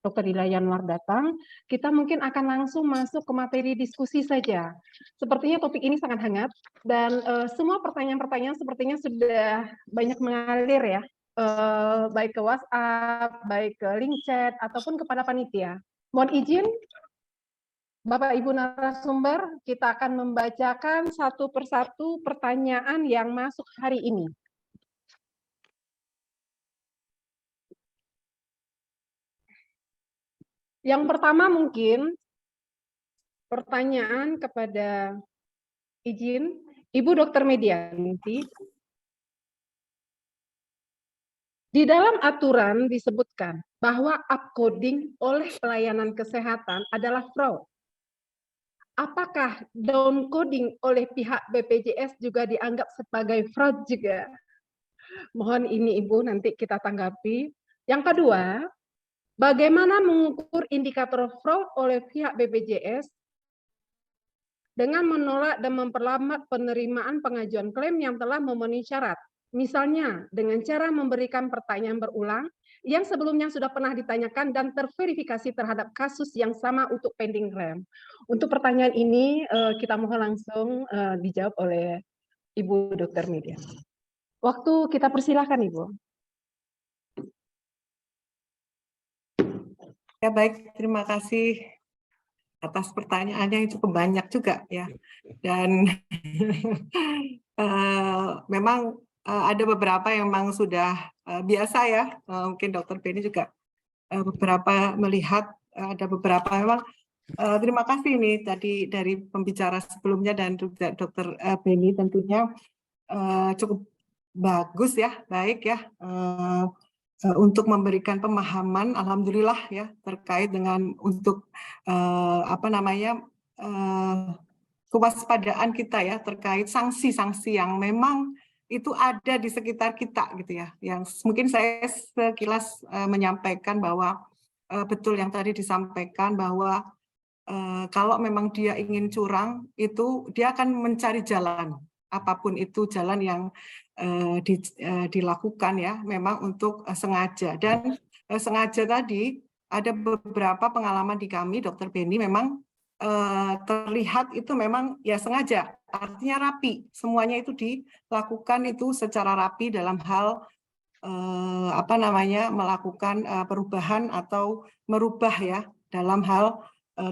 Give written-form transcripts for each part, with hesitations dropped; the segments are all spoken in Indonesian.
Dr. Dila Yanwar datang, kita mungkin akan langsung masuk ke materi diskusi saja. Sepertinya topik ini sangat hangat dan semua pertanyaan-pertanyaan sepertinya sudah banyak mengalir ya, baik ke WhatsApp, baik ke link chat ataupun kepada panitia. Mohon izin Bapak Ibu narasumber, kita akan membacakan satu persatu pertanyaan yang masuk hari ini. Yang pertama mungkin pertanyaan kepada izin Ibu Dr. Medianti. Di dalam aturan disebutkan bahwa upcoding oleh pelayanan kesehatan adalah fraud. Apakah downcoding oleh pihak BPJS juga dianggap sebagai fraud juga? Mohon ini Ibu nanti kita tanggapi. Yang kedua, bagaimana mengukur indikator fraud oleh pihak BPJS dengan menolak dan memperlambat penerimaan pengajuan klaim yang telah memenuhi syarat? Misalnya, dengan cara memberikan pertanyaan berulang yang sebelumnya sudah pernah ditanyakan dan terverifikasi terhadap kasus yang sama untuk pending klaim. Untuk pertanyaan ini, kita mohon langsung dijawab oleh Ibu Dr. Media. Waktu kita persilahkan, Ibu. Ya baik, terima kasih atas pertanyaannya, itu banyak juga ya. Dan memang ada beberapa yang memang sudah biasa ya, mungkin Dr. Beni juga beberapa melihat ada beberapa memang. Terima kasih nih tadi dari pembicara sebelumnya dan juga Dr. Beni tentunya cukup bagus ya, baik ya. Untuk memberikan pemahaman, alhamdulillah ya, terkait dengan untuk kewaspadaan kita ya terkait sanksi-sanksi yang memang itu ada di sekitar kita gitu ya. Yang mungkin saya sekilas menyampaikan bahwa betul yang tadi disampaikan bahwa kalau memang dia ingin curang itu dia akan mencari jalan, apapun itu jalan yang dilakukan ya, memang untuk sengaja. Dan sengaja tadi ada beberapa pengalaman di kami, Dr. Beni, memang terlihat itu memang ya sengaja, artinya rapi. Semuanya itu dilakukan itu secara rapi dalam hal melakukan perubahan atau merubah ya dalam hal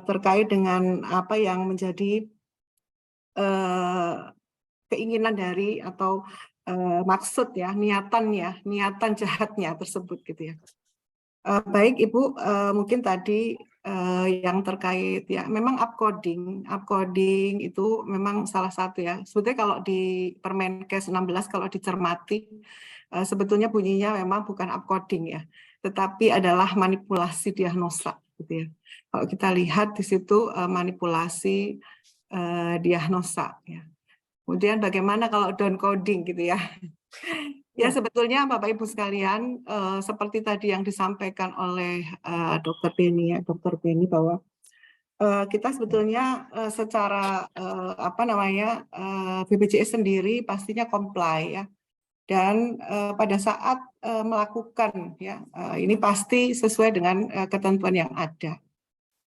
terkait dengan apa yang menjadi keinginan dari atau maksud ya, niatan jahatnya tersebut gitu ya. Baik Ibu, mungkin tadi yang terkait ya, memang upcoding itu memang salah satu ya. Sebetulnya kalau di Permenkes 16 kalau dicermati sebetulnya bunyinya memang bukan upcoding ya, tetapi adalah manipulasi diagnosa gitu ya. Kalau kita lihat di situ manipulasi diagnosa ya. Kemudian bagaimana kalau downcoding gitu ya. Ya sebetulnya Bapak Ibu sekalian, seperti tadi yang disampaikan oleh Dr. Beni bahwa kita sebetulnya secara BPJS sendiri pastinya comply ya. Dan pada saat melakukan ya ini pasti sesuai dengan ketentuan yang ada.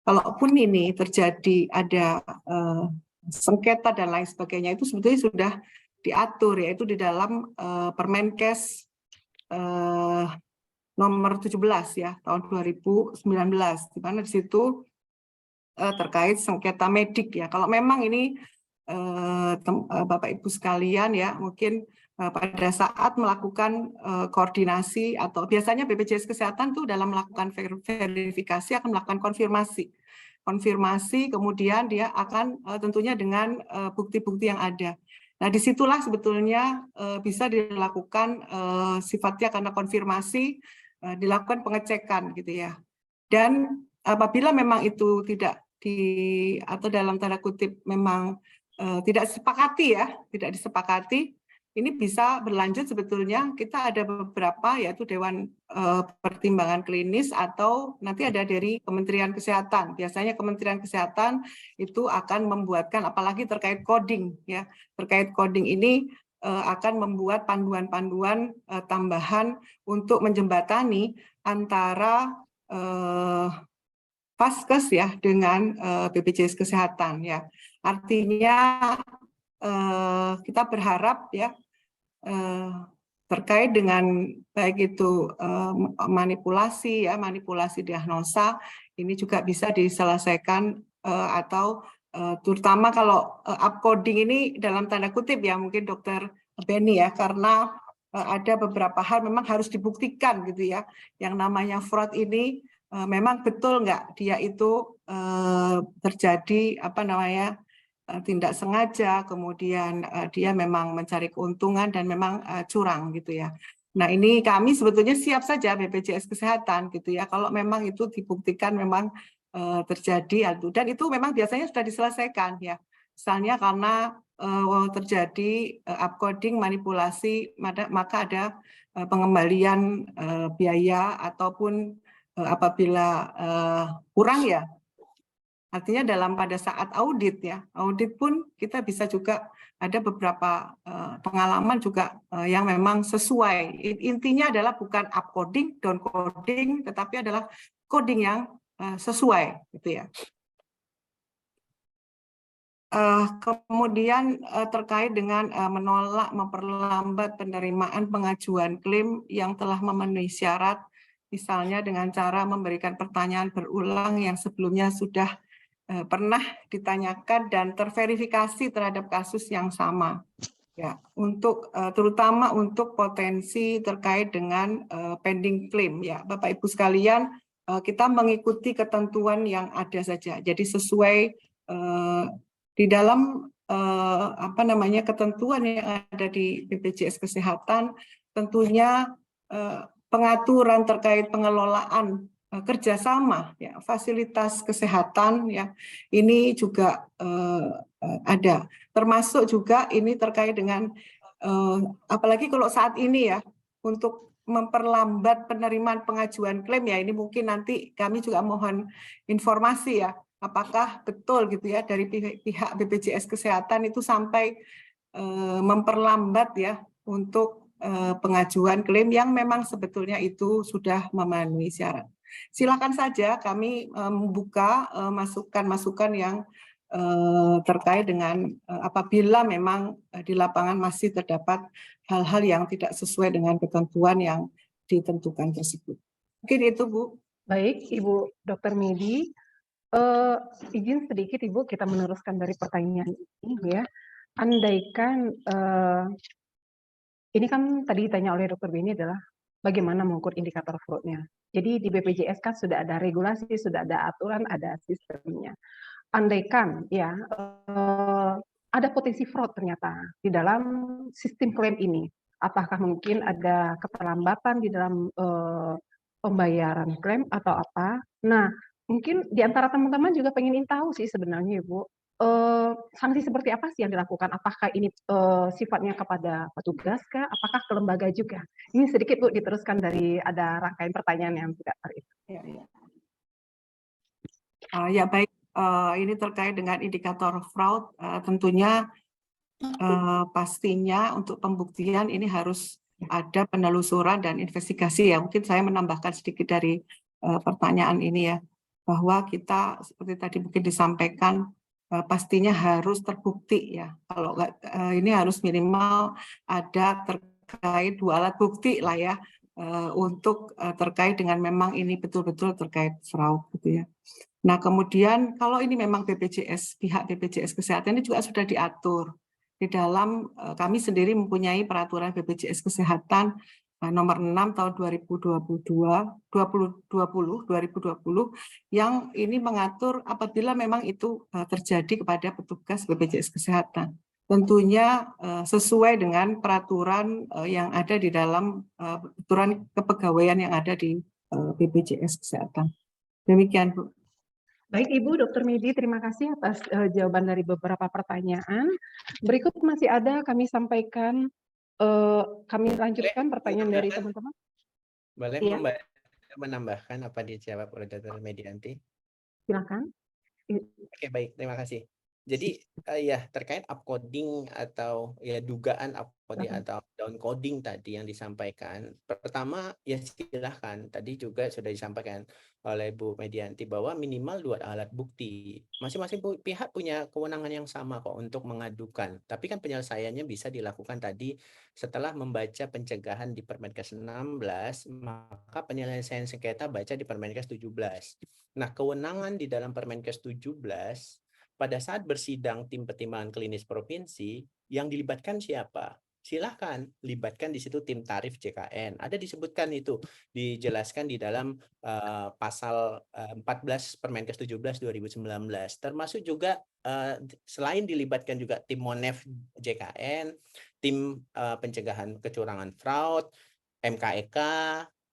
Kalaupun ini terjadi ada sengketa dan lain sebagainya itu sebetulnya sudah diatur yaitu di dalam Permenkes nomor 17 ya tahun 2019 di mana di situ terkait sengketa medik ya. Kalau memang ini Bapak Ibu sekalian ya mungkin pada saat melakukan koordinasi atau biasanya BPJS Kesehatan tuh dalam melakukan verifikasi akan melakukan konfirmasi kemudian dia akan tentunya dengan bukti-bukti yang ada. Nah disitulah sebetulnya bisa dilakukan sifatnya karena konfirmasi dilakukan pengecekan gitu ya. Dan apabila memang itu tidak atau dalam tanda kutip memang tidak disepakati, ini bisa berlanjut sebetulnya kita ada beberapa yaitu Dewan Pertimbangan Klinis atau nanti ada dari Kementerian Kesehatan. Biasanya Kementerian Kesehatan itu akan membuatkan apalagi terkait coding ya. Terkait coding ini akan membuat panduan-panduan tambahan untuk menjembatani antara Vaskes ya dengan BPJS Kesehatan ya. Artinya kita berharap ya terkait dengan baik itu manipulasi diagnosa ini juga bisa diselesaikan atau terutama kalau upcoding ini dalam tanda kutip ya mungkin Dokter Beni ya, karena ada beberapa hal memang harus dibuktikan gitu ya. Yang namanya fraud ini memang betul nggak dia itu terjadi tindak sengaja, kemudian dia memang mencari keuntungan dan memang curang gitu ya. Nah ini kami sebetulnya siap saja BPJS Kesehatan gitu ya, kalau memang itu dibuktikan memang terjadi dan itu memang biasanya sudah diselesaikan ya. Misalnya karena terjadi upcoding manipulasi, maka ada pengembalian biaya ataupun apabila kurang ya. Artinya pada saat audit ya, audit pun kita bisa juga ada beberapa pengalaman juga yang memang sesuai. Intinya adalah bukan upcoding, downcoding, tetapi adalah coding yang sesuai, gitu ya. Kemudian terkait dengan menolak, memperlambat penerimaan pengajuan klaim yang telah memenuhi syarat, misalnya dengan cara memberikan pertanyaan berulang yang sebelumnya sudah pernah ditanyakan dan terverifikasi terhadap kasus yang sama ya, untuk terutama untuk potensi terkait dengan pending claim ya Bapak Ibu sekalian, kita mengikuti ketentuan yang ada saja, jadi sesuai di dalam ketentuan yang ada di BPJS Kesehatan, tentunya pengaturan terkait pengelolaan kerjasama ya fasilitas kesehatan ya ini juga ada, termasuk juga ini terkait dengan apalagi kalau saat ini ya untuk memperlambat penerimaan pengajuan klaim ya, ini mungkin nanti kami juga mohon informasi ya apakah betul gitu ya dari pihak BPJS Kesehatan itu sampai memperlambat ya untuk pengajuan klaim yang memang sebetulnya itu sudah memenuhi syarat. Silakan saja kami membuka masukan-masukan yang terkait dengan apabila memang di lapangan masih terdapat hal-hal yang tidak sesuai dengan ketentuan yang ditentukan tersebut. Mungkin itu, Bu. Baik, Ibu Dr. Medi. Izin sedikit Ibu kita meneruskan dari pertanyaan ini ya. Andaikan ini kan tadi ditanya oleh Dr. Beni adalah bagaimana mengukur indikator fraud-nya. Jadi di BPJS kan sudah ada regulasi, sudah ada aturan, ada sistemnya. Andaikan ya ada potensi fraud ternyata di dalam sistem klaim ini, apakah mungkin ada keterlambatan di dalam pembayaran klaim atau apa? Nah, mungkin di antara teman-teman juga pengen tahu sih sebenarnya Ibu, sanksi seperti apa sih yang dilakukan? Apakah ini sifatnya kepada petugas kah? Apakah ke lembaga juga? Ini sedikit Bu diteruskan dari ada rangkaian pertanyaan yang tidak terisi. Ya baik, ini terkait dengan indikator fraud, tentunya pastinya untuk pembuktian ini harus ada penelusuran dan investigasi ya. Mungkin saya menambahkan sedikit dari pertanyaan ini ya, bahwa kita seperti tadi mungkin disampaikan pastinya harus terbukti ya. Kalau ini harus minimal ada terkait 2 alat bukti lah ya, untuk terkait dengan memang ini betul-betul terkait fraud gitu ya. Nah kemudian kalau ini memang pihak BPJS Kesehatan ini juga sudah diatur di dalam, kami sendiri mempunyai peraturan BPJS Kesehatan nomor 6 tahun 2020 yang ini mengatur apabila memang itu terjadi kepada petugas BPJS Kesehatan. Tentunya sesuai dengan peraturan yang ada di dalam peraturan kepegawaian yang ada di BPJS Kesehatan. Demikian, Bu. Baik Ibu Dr. Medi, terima kasih atas jawaban dari beberapa pertanyaan. Berikut masih ada kami sampaikan, kami lanjutkan pertanyaan dari teman-teman. Boleh ya. menambahkan apa dijawab oleh Dr. Medianti? Silakan. Oke, baik, terima kasih. Jadi ya terkait upcoding atau ya dugaan upcoding atau downcoding tadi yang disampaikan. Pertama ya silahkan. Tadi juga sudah disampaikan oleh Bu Medianti bahwa minimal 2 alat bukti. Masing-masing pihak punya kewenangan yang sama kok untuk mengadukan. Tapi kan penyelesaiannya bisa dilakukan tadi setelah membaca pencegahan di Permenkes 16, maka penyelesaian sengketa baca di Permenkes 17. Nah, kewenangan di dalam Permenkes 17 pada saat bersidang tim pertimbangan klinis provinsi, yang dilibatkan siapa? Silahkan libatkan di situ tim tarif JKN. Ada disebutkan itu, dijelaskan di dalam pasal 14 Permenkes 17 2019. Termasuk juga selain dilibatkan juga tim Monef JKN, tim pencegahan kecurangan fraud, MKEK,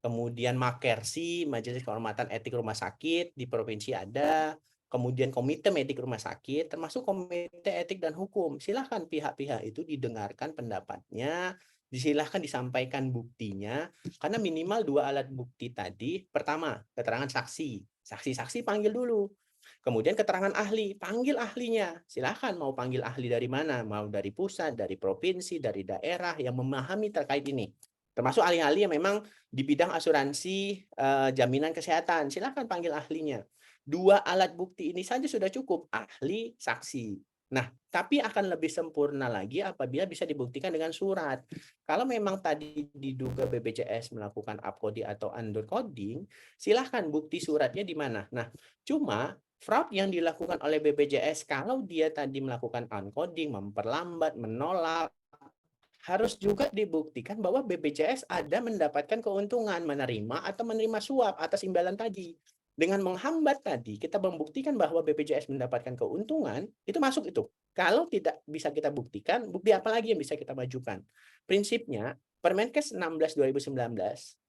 kemudian Makersi, Majelis Kehormatan Etik Rumah Sakit di provinsi ada, kemudian komite medik rumah sakit, termasuk komite etik dan hukum. Silahkan pihak-pihak itu didengarkan pendapatnya, silahkan disampaikan buktinya, karena minimal 2 alat bukti tadi. Pertama, keterangan saksi. Saksi-saksi panggil dulu. Kemudian keterangan ahli, panggil ahlinya. Silahkan mau panggil ahli dari mana, mau dari pusat, dari provinsi, dari daerah yang memahami terkait ini. Termasuk ahli-ahli yang memang di bidang asuransi jaminan kesehatan. Silahkan panggil ahlinya. 2 alat bukti ini saja sudah cukup, ahli, saksi. Nah, tapi akan lebih sempurna lagi apabila bisa dibuktikan dengan surat. Kalau memang tadi diduga BPJS melakukan upcoding atau undercoding, silahkan bukti suratnya di mana. Nah, cuma fraud yang dilakukan oleh BPJS kalau dia tadi melakukan uncoding, memperlambat, menolak, harus juga dibuktikan bahwa BPJS ada mendapatkan keuntungan menerima atau menerima suap atas imbalan tadi. Dengan menghambat tadi, kita membuktikan bahwa BPJS mendapatkan keuntungan, itu masuk itu. Kalau tidak bisa kita buktikan, bukti apa lagi yang bisa kita majukan? Prinsipnya, Permenkes 16 2019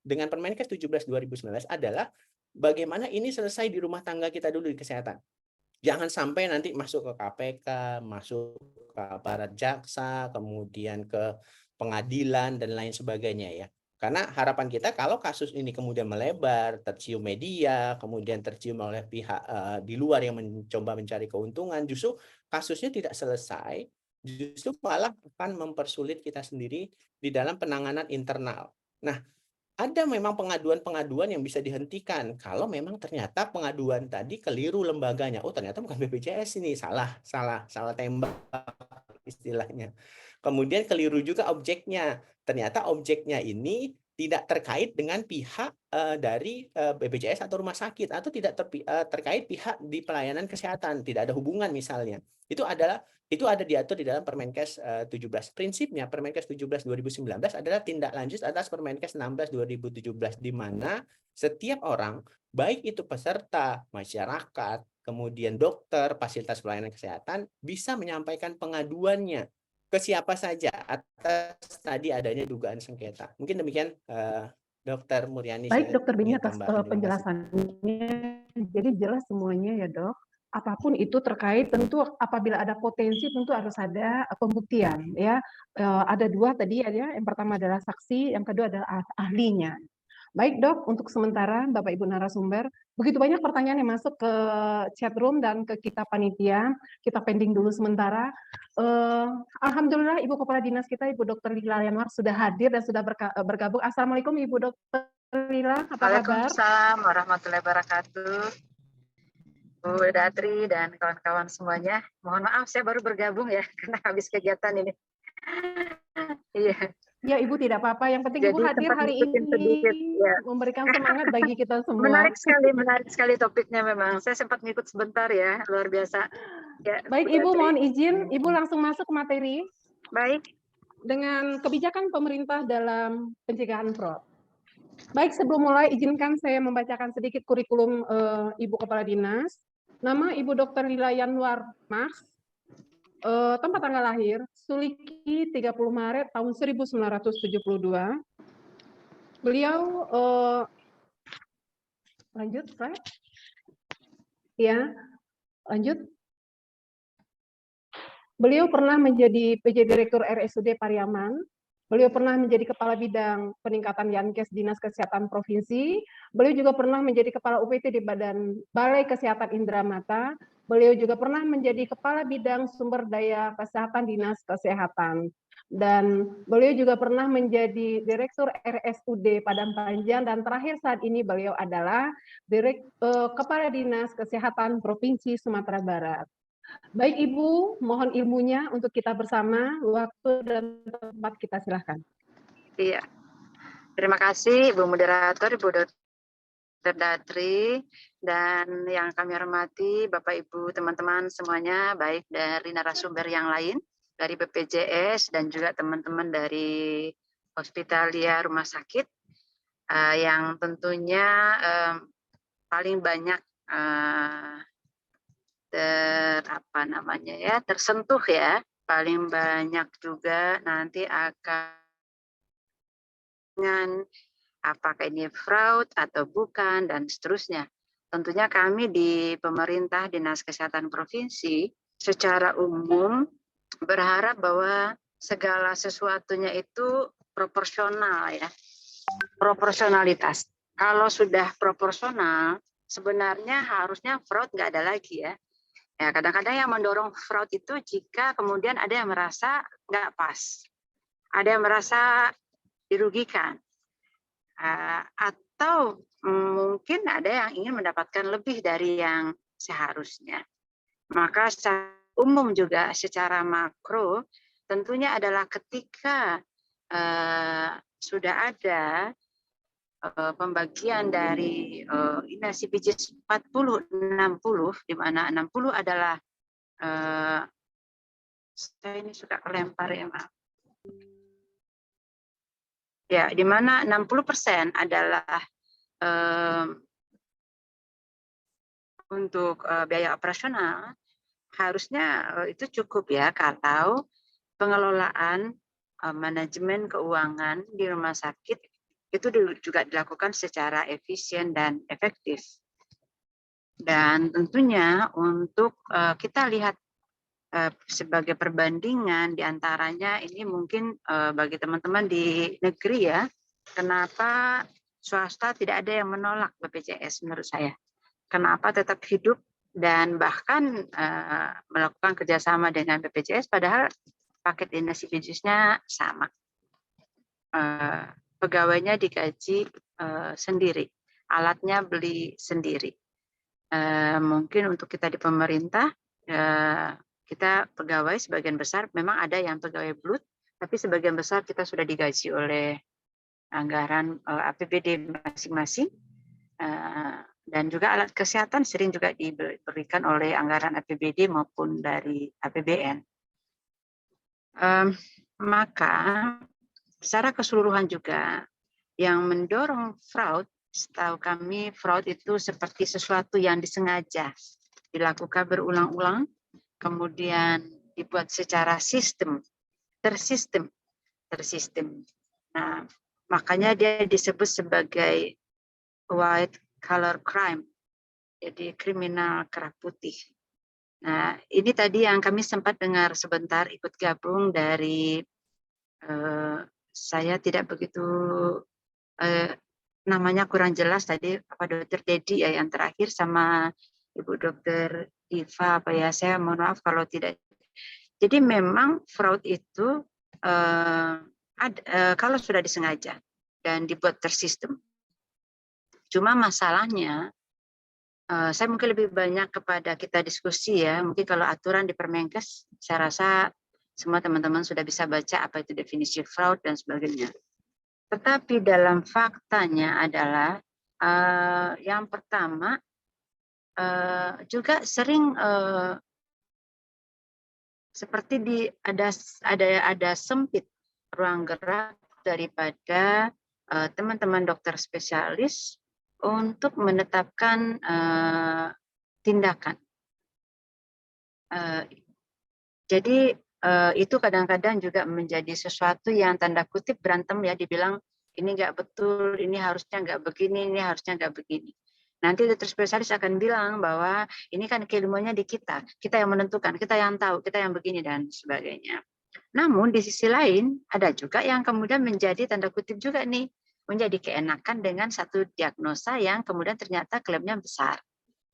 dengan Permenkes 17 2019 adalah bagaimana ini selesai di rumah tangga kita dulu di kesehatan. Jangan sampai nanti masuk ke KPK, masuk ke aparat jaksa, kemudian ke pengadilan dan lain sebagainya ya. Karena harapan kita kalau kasus ini kemudian melebar, tercium media, kemudian tercium oleh pihak di luar yang mencoba mencari keuntungan, justru kasusnya tidak selesai, justru malah akan mempersulit kita sendiri di dalam penanganan internal. Nah, ada memang pengaduan-pengaduan yang bisa dihentikan kalau memang ternyata pengaduan tadi keliru lembaganya. Oh, ternyata bukan BPJS ini, salah tembak istilahnya. Kemudian keliru juga objeknya. Ternyata objeknya ini tidak terkait dengan pihak dari BPJS atau rumah sakit atau tidak terkait pihak di pelayanan kesehatan, tidak ada hubungan misalnya. Itu ada diatur di dalam Permenkes 17. Prinsipnya Permenkes 17 2019 adalah tindak lanjut atas Permenkes 16 2017 di mana setiap orang baik itu peserta, masyarakat, kemudian dokter, fasilitas pelayanan kesehatan bisa menyampaikan pengaduannya ke siapa saja atas tadi adanya dugaan sengketa. Mungkin demikian Dokter Muriani Baik, saya Dokter Bini ingin atas tambahkan. Terima kasih. penjelasannya. Jadi jelas semuanya ya dok. Apapun itu terkait tentu apabila ada potensi tentu harus ada pembuktian ya. Ada 2 tadi ya. Yang pertama adalah saksi, yang kedua adalah ahlinya. Baik dok, untuk sementara Bapak Ibu narasumber, begitu banyak pertanyaan yang masuk ke chat room dan ke kita panitia, kita pending dulu sementara. Alhamdulillah Ibu Kepala Dinas kita, Ibu Dr. Lila Yanwar sudah hadir dan sudah bergabung. Assalamualaikum Ibu Dr. Lila, apa kabar? Waalaikumsalam warahmatullahi wabarakatuh. Bu Datri dan kawan-kawan semuanya. Mohon maaf saya baru bergabung ya karena habis kegiatan ini. Iya. Ya Ibu tidak apa-apa, yang penting Ibu hadir hari ini sedikit, ya. memberikan semangat bagi kita semua. Menarik sekali topiknya memang. Saya sempat ngikut sebentar ya, luar biasa. Ya, baik Ibu, mohon izin, Ibu langsung masuk materi. Baik. Dengan kebijakan pemerintah dalam pencegahan fraud. Baik, sebelum mulai izinkan saya membacakan sedikit kurikulum Ibu Kepala Dinas. Nama Ibu Dr. Lila Yanwar Mas, tempat tanggal lahir Suliki 30 Maret tahun 1972. Beliau lanjut, Pak. Ya, lanjut. Beliau pernah menjadi PJ Direktur RSUD Pariaman, Beliau pernah menjadi Kepala Bidang Peningkatan Yankes Dinas Kesehatan Provinsi. Beliau juga pernah menjadi Kepala UPT di Balai Kesehatan Indramata. Beliau juga pernah menjadi Kepala Bidang Sumber Daya Kesehatan Dinas Kesehatan. Dan beliau juga pernah menjadi Direktur RSUD Padang Panjang, dan terakhir saat ini beliau adalah Kepala Dinas Kesehatan Provinsi Sumatera Barat. Baik Ibu, mohon ilmunya untuk kita bersama. Waktu dan tempat kita silahkan. Iya, terima kasih Ibu Moderator, Ibu Dr. Datri, dan yang kami hormati Bapak Ibu teman-teman semuanya, baik dari narasumber yang lain, dari BPJS dan juga teman-teman dari Hospitalia Rumah Sakit, yang tentunya paling banyak tersentuh ya, paling banyak juga nanti akan dengan apakah ini fraud atau bukan dan seterusnya. Tentunya kami di pemerintah Dinas Kesehatan Provinsi secara umum berharap bahwa segala sesuatunya itu proporsional ya, proporsionalitas. Kalau sudah proporsional, sebenarnya harusnya fraud nggak ada lagi ya. Ya, kadang-kadang yang mendorong fraud itu jika kemudian ada yang merasa nggak pas, ada yang merasa dirugikan, atau mungkin ada yang ingin mendapatkan lebih dari yang seharusnya. Maka secara umum juga secara makro tentunya adalah ketika sudah ada pembagian dari SDGs 40-60, di mana 60 adalah saya ini suka kelempar ya maaf. Ya, di mana 60% adalah untuk biaya operasional, harusnya itu cukup ya kalau pengelolaan manajemen keuangan di rumah sakit itu juga dilakukan secara efisien dan efektif. Dan tentunya untuk kita lihat sebagai perbandingan diantaranya ini mungkin bagi teman-teman di negeri ya, kenapa swasta tidak ada yang menolak BPJS menurut saya. Kenapa tetap hidup dan bahkan melakukan kerjasama dengan BPJS padahal paket SDGs-nya sama. Pegawainya digaji sendiri, alatnya beli sendiri. Mungkin untuk kita di pemerintah, kita pegawai sebagian besar memang ada yang pegawai blut, tapi sebagian besar kita sudah digaji oleh anggaran APBD masing-masing, dan juga alat kesehatan sering juga diberikan oleh anggaran APBD maupun dari APBN. Maka secara keseluruhan juga yang mendorong fraud, setahu kami fraud itu seperti sesuatu yang disengaja dilakukan berulang-ulang, kemudian dibuat secara tersistem. Nah, makanya dia disebut sebagai white collar crime, jadi kriminal kerah putih. Nah, ini tadi yang kami sempat dengar sebentar ikut gabung dari saya tidak begitu namanya kurang jelas tadi Pak Dr. Dedi ya yang terakhir sama Ibu Dr. Diva apa ya, saya mohon maaf kalau tidak. Jadi memang fraud itu kalau sudah disengaja dan dibuat tersistem. Cuma masalahnya saya mungkin lebih banyak kepada kita diskusi ya, mungkin kalau aturan di Permenkes saya rasa semua teman-teman sudah bisa baca apa itu definisi fraud dan sebagainya. Tetapi dalam faktanya adalah yang pertama juga sering seperti ada sempit ruang gerak daripada teman-teman dokter spesialis untuk menetapkan tindakan. Jadi itu kadang-kadang juga menjadi sesuatu yang tanda kutip berantem ya, dibilang ini nggak betul, ini harusnya nggak begini, ini harusnya nggak begini. Nanti dokter spesialis akan bilang bahwa ini kan keilmuannya di kita yang menentukan, kita yang tahu, kita yang begini dan sebagainya. Namun di sisi lain ada juga yang kemudian menjadi tanda kutip juga nih, menjadi keenakan dengan satu diagnosa yang kemudian ternyata klaimnya besar.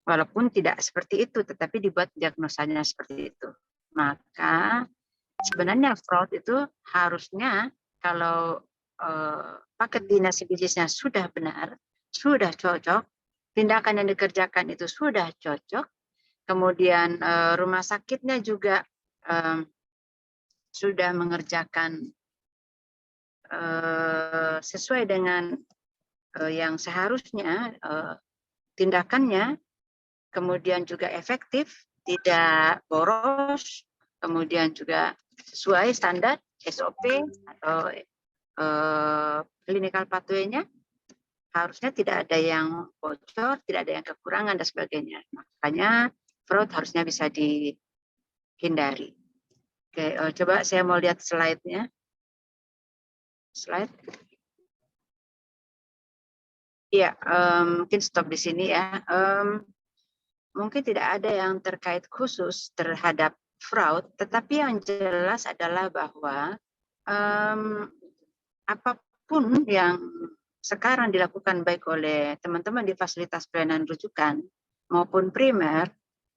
Walaupun tidak seperti itu, tetapi dibuat diagnosanya seperti itu. Maka sebenarnya fraud itu harusnya kalau paket dinasti bisnisnya sudah benar, sudah cocok, tindakan yang dikerjakan itu sudah cocok, kemudian rumah sakitnya juga sudah mengerjakan sesuai dengan yang seharusnya tindakannya, kemudian juga efektif, tidak boros, kemudian juga sesuai standar SOP atau clinical pathway-nya, harusnya tidak ada yang bocor, tidak ada yang kekurangan dan sebagainya. Makanya fraud harusnya bisa dihindari. Oke, coba saya mau lihat slide-nya. Slide. Iya, mungkin stop di sini ya. Mungkin tidak ada yang terkait khusus terhadap fraud, tetapi yang jelas adalah bahwa apapun yang sekarang dilakukan baik oleh teman-teman di fasilitas pelayanan rujukan maupun primer,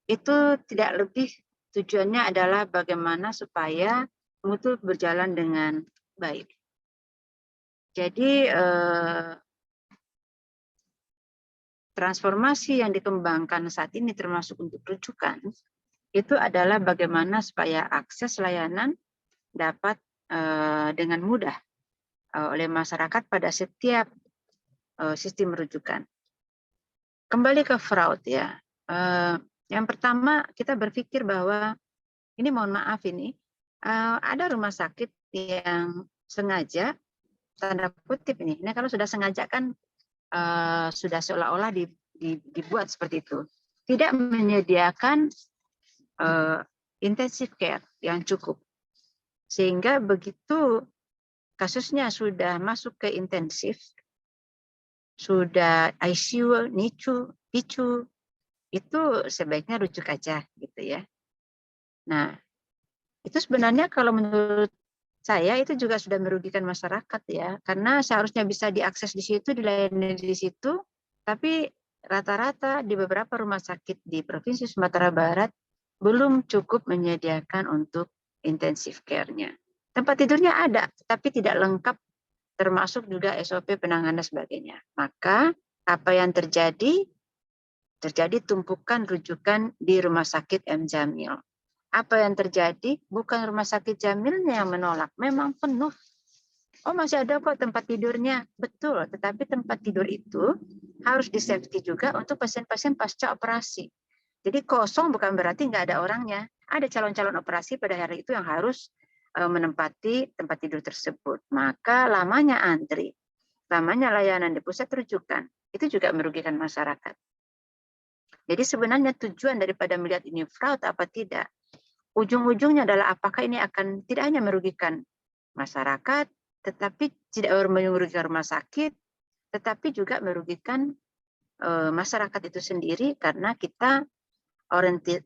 itu tidak lebih tujuannya adalah bagaimana supaya mutu berjalan dengan baik. Jadi transformasi yang dikembangkan saat ini termasuk untuk rujukan itu adalah bagaimana supaya akses layanan dapat dengan mudah oleh masyarakat pada setiap sistem rujukan. Kembali ke fraud ya. Yang pertama kita berpikir bahwa ini mohon maaf ini ada rumah sakit yang sengaja tanda kutip ini. Nah kalau sudah sengaja kan sudah seolah-olah dibuat seperti itu. Tidak menyediakan intensive care yang cukup. Sehingga begitu kasusnya sudah masuk ke intensif, sudah ICU, NICU, PICU, itu sebaiknya rujuk aja gitu ya. Nah, itu sebenarnya kalau menurut saya itu juga sudah merugikan masyarakat ya, karena seharusnya bisa diakses di situ, dilayani di situ, tapi rata-rata di beberapa rumah sakit di Provinsi Sumatera Barat belum cukup menyediakan untuk intensive care-nya. Tempat tidurnya ada, tapi tidak lengkap, termasuk juga SOP penanganan dan sebagainya. Maka apa yang terjadi? Terjadi tumpukan rujukan di Rumah Sakit M. Jamil. Apa yang terjadi? Bukan Rumah Sakit Jamilnya yang menolak, memang penuh. Oh masih ada kok tempat tidurnya, betul. Tetapi tempat tidur itu harus di-safety juga untuk pasien-pasien pasca operasi. Jadi kosong bukan berarti nggak ada orangnya. Ada calon-calon operasi pada hari itu yang harus menempati tempat tidur tersebut. Maka lamanya antri, lamanya layanan di pusat rujukan, itu juga merugikan masyarakat. Jadi sebenarnya tujuan daripada melihat ini fraud apa tidak, ujung-ujungnya adalah apakah ini akan tidak hanya merugikan masyarakat, tetapi tidak merugikan rumah sakit, tetapi juga merugikan masyarakat itu sendiri karena kita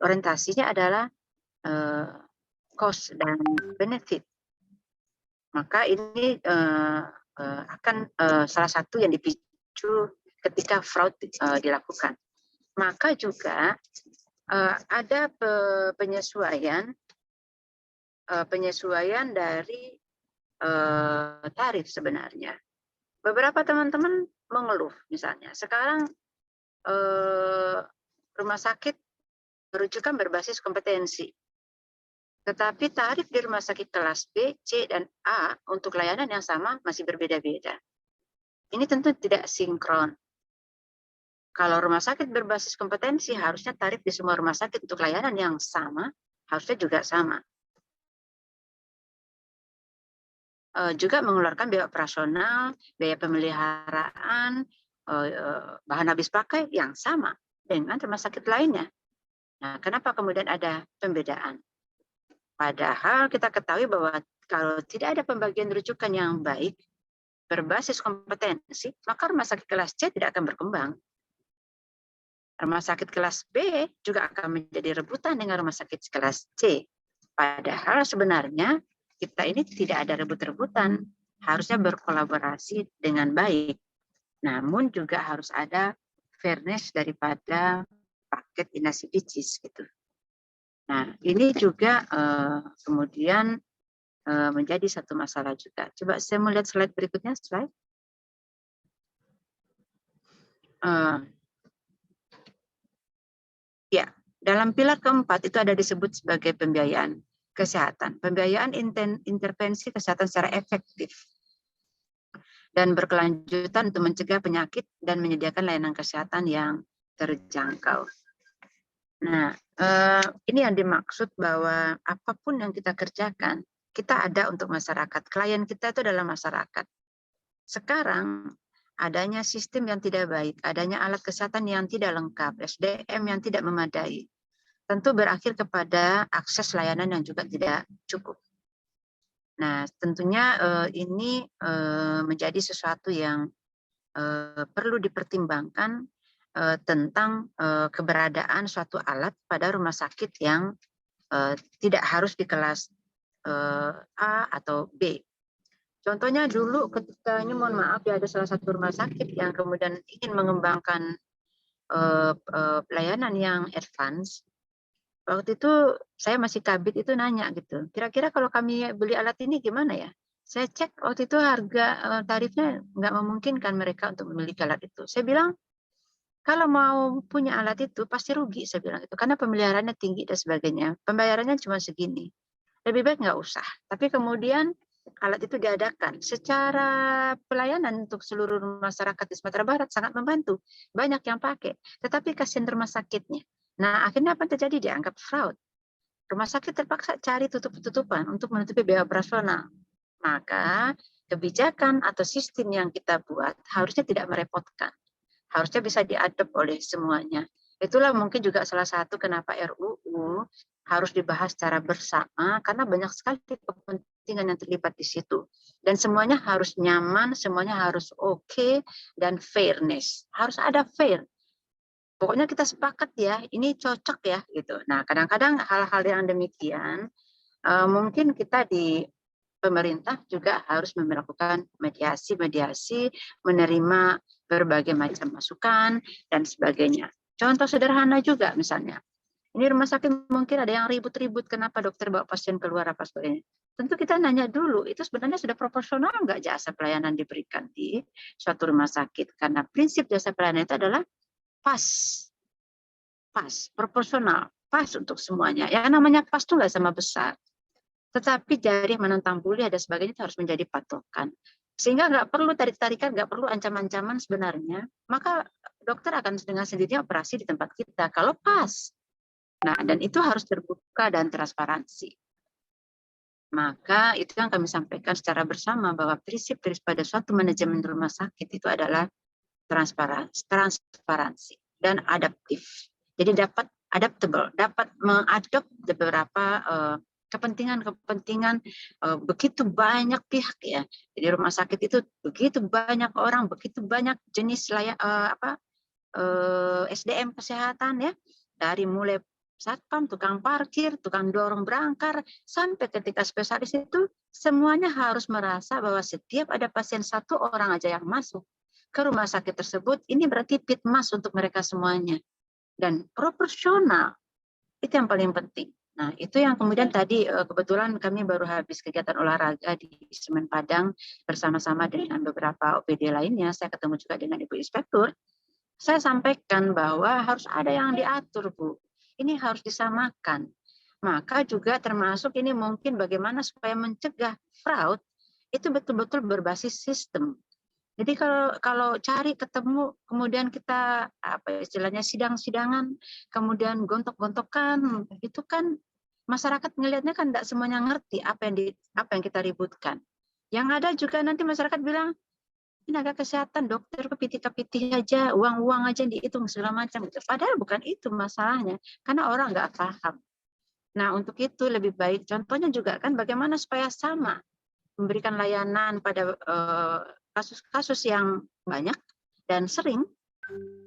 orientasinya adalah cost dan benefit. Maka ini akan salah satu yang dipicu ketika fraud dilakukan. Maka juga ada penyesuaian dari tarif sebenarnya. Beberapa teman-teman mengeluh misalnya, sekarang rumah sakit rujukan berbasis kompetensi. Tetapi tarif di rumah sakit kelas B, C, dan A untuk layanan yang sama masih berbeda-beda. Ini tentu tidak sinkron. Kalau rumah sakit berbasis kompetensi, harusnya tarif di semua rumah sakit untuk layanan yang sama, harusnya juga sama. Juga mengeluarkan biaya operasional, biaya pemeliharaan, bahan habis pakai yang sama dengan rumah sakit lainnya. Nah, kenapa kemudian ada pembedaan? Padahal kita ketahui bahwa kalau tidak ada pembagian rujukan yang baik, berbasis kompetensi, maka rumah sakit kelas C tidak akan berkembang. Rumah sakit kelas B juga akan menjadi rebutan dengan rumah sakit kelas C. Padahal sebenarnya kita ini tidak ada rebut-rebutan, harusnya berkolaborasi dengan baik. Namun juga harus ada fairness daripada paket inasidicis gitu. Nah, ini juga kemudian menjadi satu masalah juga. Coba saya melihat slide berikutnya, slide. Ya, dalam pilar keempat itu ada disebut sebagai pembiayaan kesehatan. Pembiayaan intervensi kesehatan secara efektif dan berkelanjutan untuk mencegah penyakit dan menyediakan layanan kesehatan yang terjangkau. Nah, ini yang dimaksud bahwa apapun yang kita kerjakan, kita ada untuk masyarakat. Klien kita itu adalah masyarakat. Sekarang adanya sistem yang tidak baik, adanya alat kesehatan yang tidak lengkap, SDM yang tidak memadai, tentu berakhir kepada akses layanan yang juga tidak cukup. Nah, tentunya ini menjadi sesuatu yang perlu dipertimbangkan tentang keberadaan suatu alat pada rumah sakit yang tidak harus di kelas A atau B. Contohnya dulu ketika ini mohon maaf ya ada salah satu rumah sakit yang kemudian ingin mengembangkan pelayanan yang advance. Waktu itu saya masih kabit itu nanya gitu, kira-kira kalau kami beli alat ini gimana ya? Saya cek waktu itu harga tarifnya nggak memungkinkan mereka untuk memiliki alat itu. Saya bilang kalau mau punya alat itu pasti rugi, saya bilang itu karena pemeliharaannya tinggi dan sebagainya. Pembayarannya cuma segini. Lebih baik nggak usah. Tapi kemudian alat itu diadakan secara pelayanan untuk seluruh masyarakat di Sumatera Barat sangat membantu. Banyak yang pakai. Tetapi kasihan rumah sakitnya. Nah, akhirnya apa yang terjadi? Dianggap fraud. Rumah sakit terpaksa cari tutup-tutupan untuk menutupi biaya operasional. Maka kebijakan atau sistem yang kita buat harusnya tidak merepotkan. Harusnya bisa diadop oleh semuanya. Itulah mungkin juga salah satu kenapa RUU harus dibahas secara bersama, karena banyak sekali kepentingan yang terlibat di situ. Dan semuanya harus nyaman, semuanya harus oke, dan fairness. Harus ada fair. Pokoknya kita sepakat ya, ini cocok ya. Gitu. Nah, kadang-kadang hal-hal yang demikian, mungkin kita di pemerintah juga harus melakukan mediasi-mediasi, menerima berbagai macam masukan, dan sebagainya. Contoh sederhana juga misalnya, ini rumah sakit mungkin ada yang ribut-ribut, kenapa dokter bawa pasien keluar, apa sebagainya. Tentu kita nanya dulu, itu sebenarnya sudah proporsional nggak jasa pelayanan diberikan di suatu rumah sakit? Karena prinsip jasa pelayanan itu adalah pas, proporsional, pas untuk semuanya. Ya namanya pas itu nggak sama besar. Tetapi jari menentang buli ada sebagainya itu harus menjadi patokan. Sehingga nggak perlu tarik-tarikan, nggak perlu ancam-ancaman sebenarnya. Maka dokter akan dengan sendirinya operasi di tempat kita kalau pas. Nah, dan itu harus terbuka dan transparansi. Maka itu yang kami sampaikan secara bersama bahwa prinsip daripada suatu manajemen rumah sakit itu adalah transparansi dan adaptif. Jadi dapat adaptable, dapat mengadop beberapa kepentingan begitu banyak pihak ya. Jadi rumah sakit itu begitu banyak orang, begitu banyak jenis SDM kesehatan ya, dari mulai satpam, tukang parkir, tukang dorong berangkar, sampai ketika spesialis itu semuanya harus merasa bahwa setiap ada pasien satu orang aja yang masuk ke rumah sakit tersebut, ini berarti pitmas untuk mereka semuanya. Dan proporsional, itu yang paling penting. Nah, itu yang kemudian tadi kebetulan kami baru habis kegiatan olahraga di Semen Padang bersama-sama dengan beberapa OPD lainnya. Saya ketemu juga dengan Ibu Inspektur. Saya sampaikan bahwa harus ada yang diatur, Bu. Ini harus disamakan. Maka juga termasuk ini mungkin bagaimana supaya mencegah fraud itu betul-betul berbasis sistem. Jadi kalau cari ketemu kemudian kita istilahnya sidang-sidangan, kemudian gontok-gontokan, itu kan masyarakat ngelihatnya kan tidak semuanya ngerti apa yang kita ributkan. Yang ada juga nanti masyarakat bilang tenaga kesehatan, dokter kepitih-kepitih aja, uang-uang aja dihitung segala macam. Padahal bukan itu masalahnya, karena orang nggak paham. Nah, untuk itu lebih baik contohnya juga kan bagaimana supaya sama memberikan layanan pada kasus-kasus yang banyak dan sering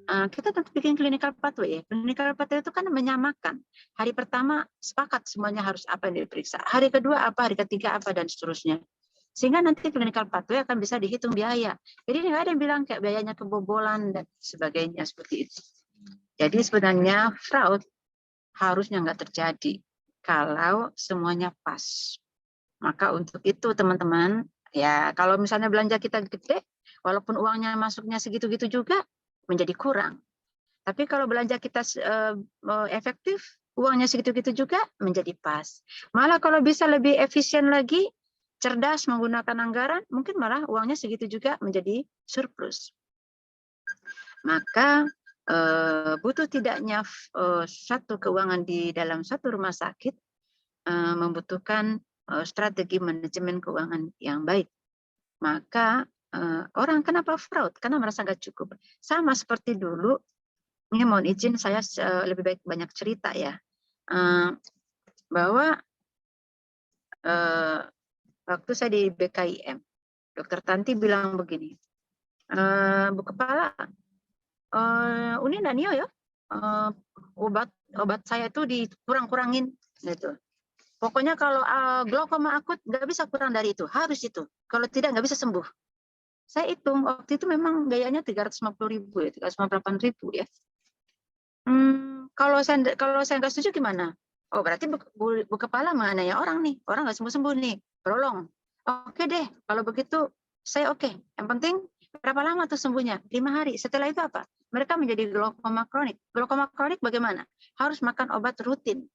kita tentu bikin clinical pathway ya. Clinical pathway itu kan menyamakan. Hari pertama sepakat semuanya harus apa yang diperiksa. Hari kedua apa, hari ketiga apa, dan seterusnya. Sehingga nanti clinical pathway akan bisa dihitung biaya. Jadi nggak ada yang bilang kayak biayanya kebobolan dan sebagainya seperti itu. Jadi sebenarnya fraud harusnya nggak terjadi kalau semuanya pas. Maka untuk itu teman-teman, ya kalau misalnya belanja kita gede, walaupun uangnya masuknya segitu-gitu juga, menjadi kurang. Tapi kalau belanja kita efektif, uangnya segitu-gitu juga, menjadi pas. Malah kalau bisa lebih efisien lagi, cerdas menggunakan anggaran, mungkin malah uangnya segitu juga menjadi surplus. Maka butuh tidaknya satu keuangan di dalam satu rumah sakit membutuhkan strategi manajemen keuangan yang baik. Maka orang kenapa fraud? Karena merasa nggak cukup. Sama seperti dulu, ini mohon izin saya lebih baik banyak cerita ya, bahwa waktu saya di BKIM, Dokter Tanti bilang begini, Bu Kepala, Uni Danio ya, obat saya itu dikurang-kurangin gitu. Pokoknya kalau glaukoma akut nggak bisa kurang dari itu, harus itu. Kalau tidak nggak bisa sembuh. Saya hitung waktu itu memang biayanya 350.000 ya, 358.000 ya. Kalau saya nggak setuju gimana? Oh berarti Bu Kepala menganiaya orang nih, orang nggak sembuh-sembuh nih, prolong. Oke deh, kalau begitu saya oke. Yang penting berapa lama tuh sembuhnya? 5 hari. Setelah itu apa? Mereka menjadi glaukoma kronik. Glaukoma kronik bagaimana? Harus makan obat rutin.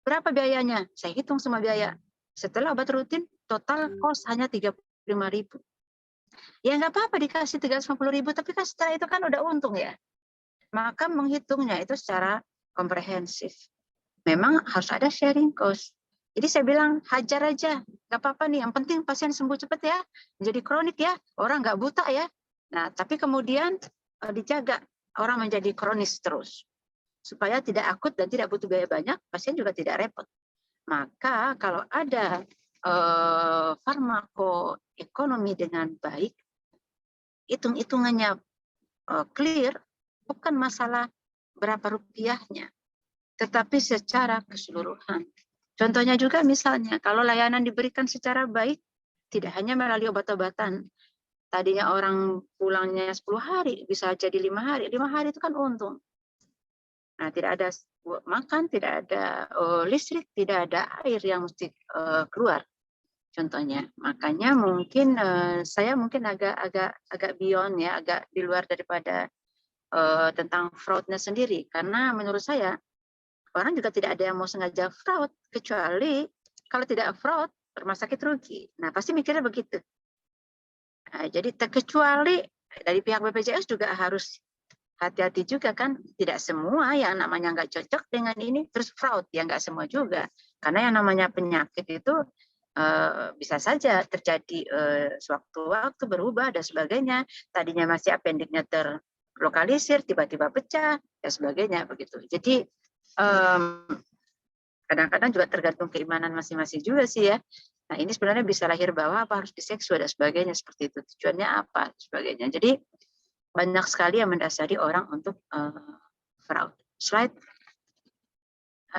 Berapa biayanya? Saya hitung semua biaya. Setelah obat rutin, total cost hanya 35.000. Ya nggak apa-apa dikasih 350.000, tapi kan setelah itu kan udah untung ya. Maka menghitungnya itu secara komprehensif. Memang harus ada sharing cost. Jadi saya bilang hajar aja, nggak apa-apa nih. Yang penting pasien sembuh cepat ya, menjadi kronik ya, orang nggak buta ya. Nah, tapi kemudian dijaga orang menjadi kronis terus, supaya tidak akut dan tidak butuh biaya banyak, pasien juga tidak repot. Maka kalau ada farmakoekonomi dengan baik, hitung-hitungannya clear, bukan masalah berapa rupiahnya, tetapi secara keseluruhan. Contohnya juga misalnya, kalau layanan diberikan secara baik, tidak hanya melalui obat-obatan. Tadinya orang pulangnya 10 hari, bisa jadi 5 hari. 5 hari itu kan untung. Nah, tidak ada makan, tidak ada listrik, tidak ada air yang mesti keluar. Contohnya, makanya mungkin saya mungkin agak beyond ya, agak di luar daripada tentang fraudnya sendiri, karena menurut saya orang juga tidak ada yang mau sengaja fraud, kecuali kalau tidak fraud rumah sakit rugi. Nah pasti mikirnya begitu. Nah, jadi terkecuali dari pihak BPJS juga harus hati-hati juga kan, tidak semua yang namanya nggak cocok dengan ini terus fraud, ya nggak semua juga, karena yang namanya penyakit itu bisa saja terjadi sewaktu-waktu berubah dan sebagainya. Tadinya masih appendiknya terlokalisir, tiba-tiba pecah dan sebagainya begitu. Jadi kadang-kadang juga tergantung keimanan masing-masing juga sih ya. Nah ini sebenarnya bisa lahir bawah apa harus diseksual dan sebagainya seperti itu. Tujuannya apa dan sebagainya. Jadi banyak sekali yang mendasari orang untuk fraud. Slide.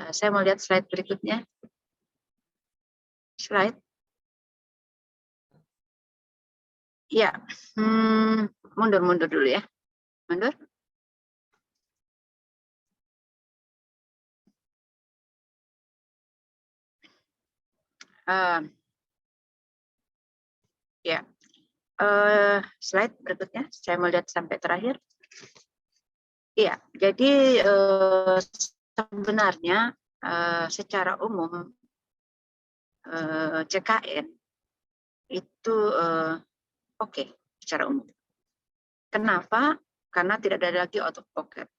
Saya mau lihat slide berikutnya. Slide. Ya, mundur dulu ya. Mundur. Ya, slide berikutnya. Saya mau lihat sampai terakhir. Iya, jadi sebenarnya secara umum CKN itu oke, secara umum. Kenapa? Karena tidak ada lagi out of pocket.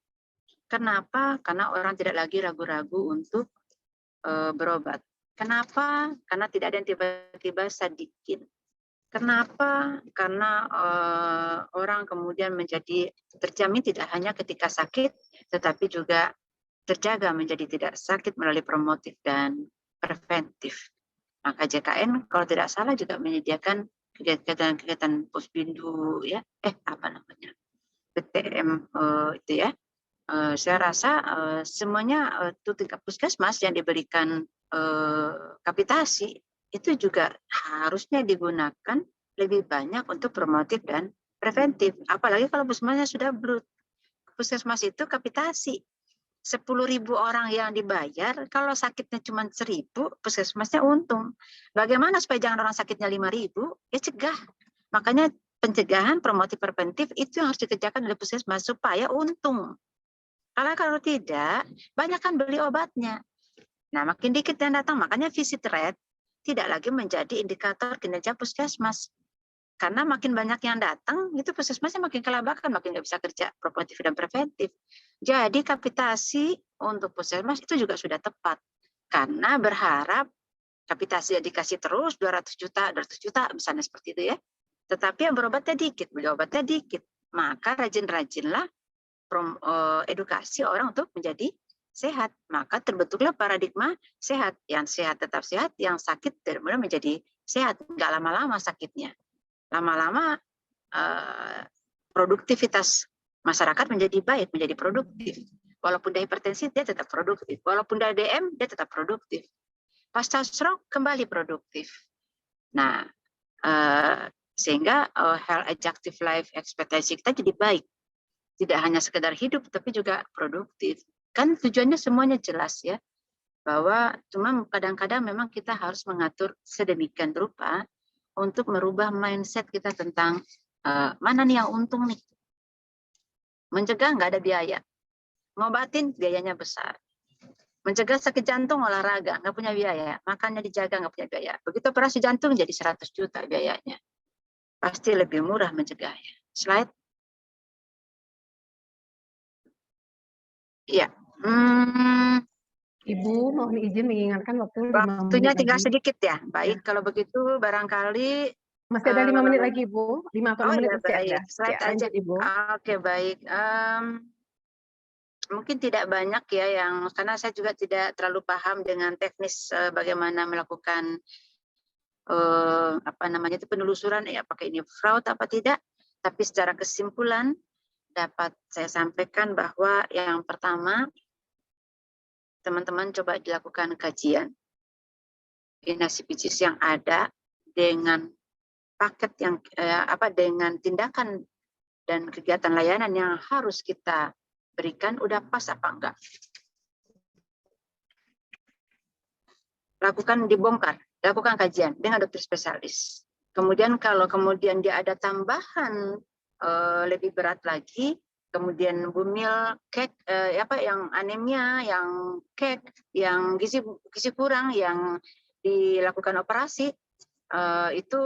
Kenapa? Karena orang tidak lagi ragu-ragu untuk berobat. Kenapa? Karena tidak ada yang tiba-tiba sadikin. Kenapa? Karena orang kemudian menjadi terjamin tidak hanya ketika sakit, tetapi juga terjaga menjadi tidak sakit melalui promotif dan preventif. Maka JKN kalau tidak salah juga menyediakan kegiatan-kegiatan posbindu ya, apa namanya? PTM itu ya. Saya rasa semuanya itu tingkat puskesmas yang diberikan kapitasi itu juga harusnya digunakan lebih banyak untuk promotif dan preventif. Apalagi kalau puskesmasnya sudah brut. Puskesmas itu kapitasi. 10.000 orang yang dibayar, kalau sakitnya cuma 1.000, puskesmasnya untung. Bagaimana supaya jangan orang sakitnya 5.000? Ya cegah. Makanya pencegahan promotif preventif itu yang harus dikerjakan oleh puskesmas supaya untung. Karena kalau tidak, banyak kan beli obatnya. Nah, makin dikit yang datang, makanya visit rate tidak lagi menjadi indikator kinerja puskesmas. Karena makin banyak yang datang, itu puskesmasnya makin kelabakan, makin nggak bisa kerja promotif dan preventif. Jadi kapitasi untuk puskesmas itu juga sudah tepat. Karena berharap kapitasi dikasih terus 200 juta misalnya seperti itu ya. Tetapi yang berobatnya dikit, beli obatnya dikit. Maka rajin-rajinlah edukasi orang untuk menjadi sehat. Maka terbentuklah paradigma sehat. Yang sehat tetap sehat, yang sakit benar-benar menjadi sehat. Nggak lama-lama sakitnya. Lama-lama produktivitas masyarakat menjadi baik, menjadi produktif. Walaupun dia hipertensi, dia tetap produktif. Walaupun dia DM, dia tetap produktif. Pasca stroke, kembali produktif. Nah, sehingga health adjective life expectancy kita jadi baik. Tidak hanya sekedar hidup, tapi juga produktif. Kan tujuannya semuanya jelas ya. Bahwa cuma kadang-kadang memang kita harus mengatur sedemikian rupa untuk merubah mindset kita tentang mana nih yang untung nih. Mencegah nggak ada biaya. Ngobatin biayanya besar. Mencegah sakit jantung olahraga, nggak punya biaya. Makannya dijaga, nggak punya biaya. Begitu operasi jantung jadi 100 juta biayanya. Pasti lebih murah mencegahnya. Slide. Iya. Ibu mohon izin mengingatkan waktu 5 Waktunya menit tinggal lagi. sedikit ya. Baik, kalau begitu barangkali Masih ada 5 menit lagi, Bu. 5 atau 6 menit ya masih ada. baik. Slide Ya, aja. lanjut, Ibu. Oke, baik. Mungkin tidak banyak ya yang, karena saya juga tidak terlalu paham dengan teknis bagaimana melakukan apa namanya itu penelusuran ya, pakai ini fraud apa tidak. Tapi secara kesimpulan dapat saya sampaikan bahwa yang pertama, teman-teman coba dilakukan kajian INASI-PICIS yang ada dengan paket yang dengan tindakan dan kegiatan layanan yang harus kita berikan udah pas apa enggak. Lakukan kajian dengan dokter spesialis. Kemudian kalau kemudian dia ada tambahan lebih berat lagi, kemudian bumil, kek, yang anemia, yang kek, yang gizi kurang, yang dilakukan operasi, itu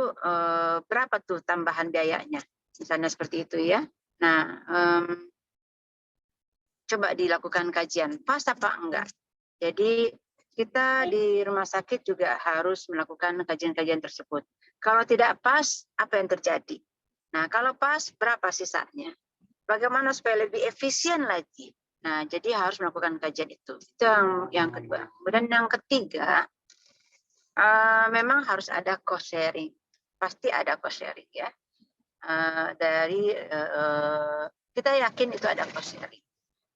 berapa tuh tambahan biayanya? Misalnya seperti itu ya. Nah, coba dilakukan kajian, pas apa enggak. Jadi kita di rumah sakit juga harus melakukan kajian-kajian tersebut. Kalau tidak pas, apa yang terjadi? Nah, kalau pas, berapa sisanya? Bagaimana supaya lebih efisien lagi? Nah, jadi harus melakukan kajian itu. Itu yang kedua. Kemudian yang ketiga, memang harus ada cost sharing. Pasti ada cost sharing ya. Kita yakin itu ada cost sharing.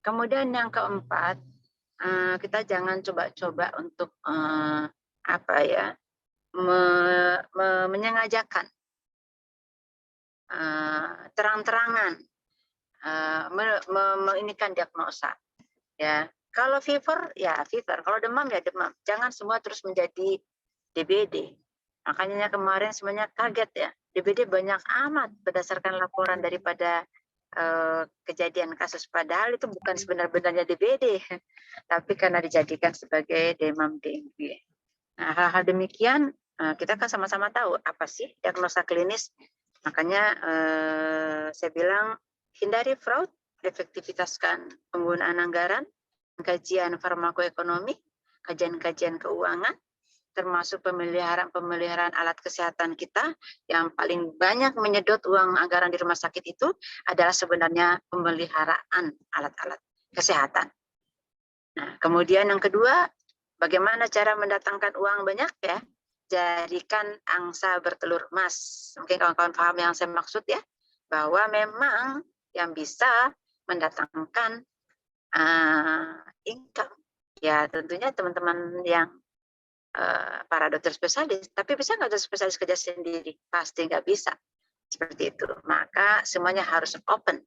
Kemudian yang keempat, kita jangan coba-coba untuk menyengajakan terang-terangan menginikan diagnosa. Ya, kalau fever ya fever, kalau demam ya demam. Jangan semua terus menjadi DBD. Makanya kemarin semuanya kaget ya. DBD banyak amat berdasarkan laporan daripada kejadian kasus, padahal itu bukan sebenarnya DBD, tapi karena dijadikan sebagai demam dengue. Nah, hal-hal demikian kita kan sama-sama tahu apa sih diagnosa klinis. Makanya saya bilang hindari fraud, efektivitaskan penggunaan anggaran, kajian farmakoekonomi, kajian-kajian keuangan, termasuk pemeliharaan alat kesehatan kita. Yang paling banyak menyedot uang anggaran di rumah sakit itu adalah sebenarnya pemeliharaan alat-alat kesehatan. Nah, kemudian yang kedua, bagaimana cara mendatangkan uang banyak ya? Jadikan angsa bertelur emas. Mungkin kawan-kawan paham yang saya maksud ya, bahwa memang yang bisa mendatangkan income. Ya tentunya teman-teman yang para dokter spesialis, tapi bisa nggak dokter spesialis kerja sendiri? Pasti nggak bisa. Seperti itu. Maka semuanya harus open,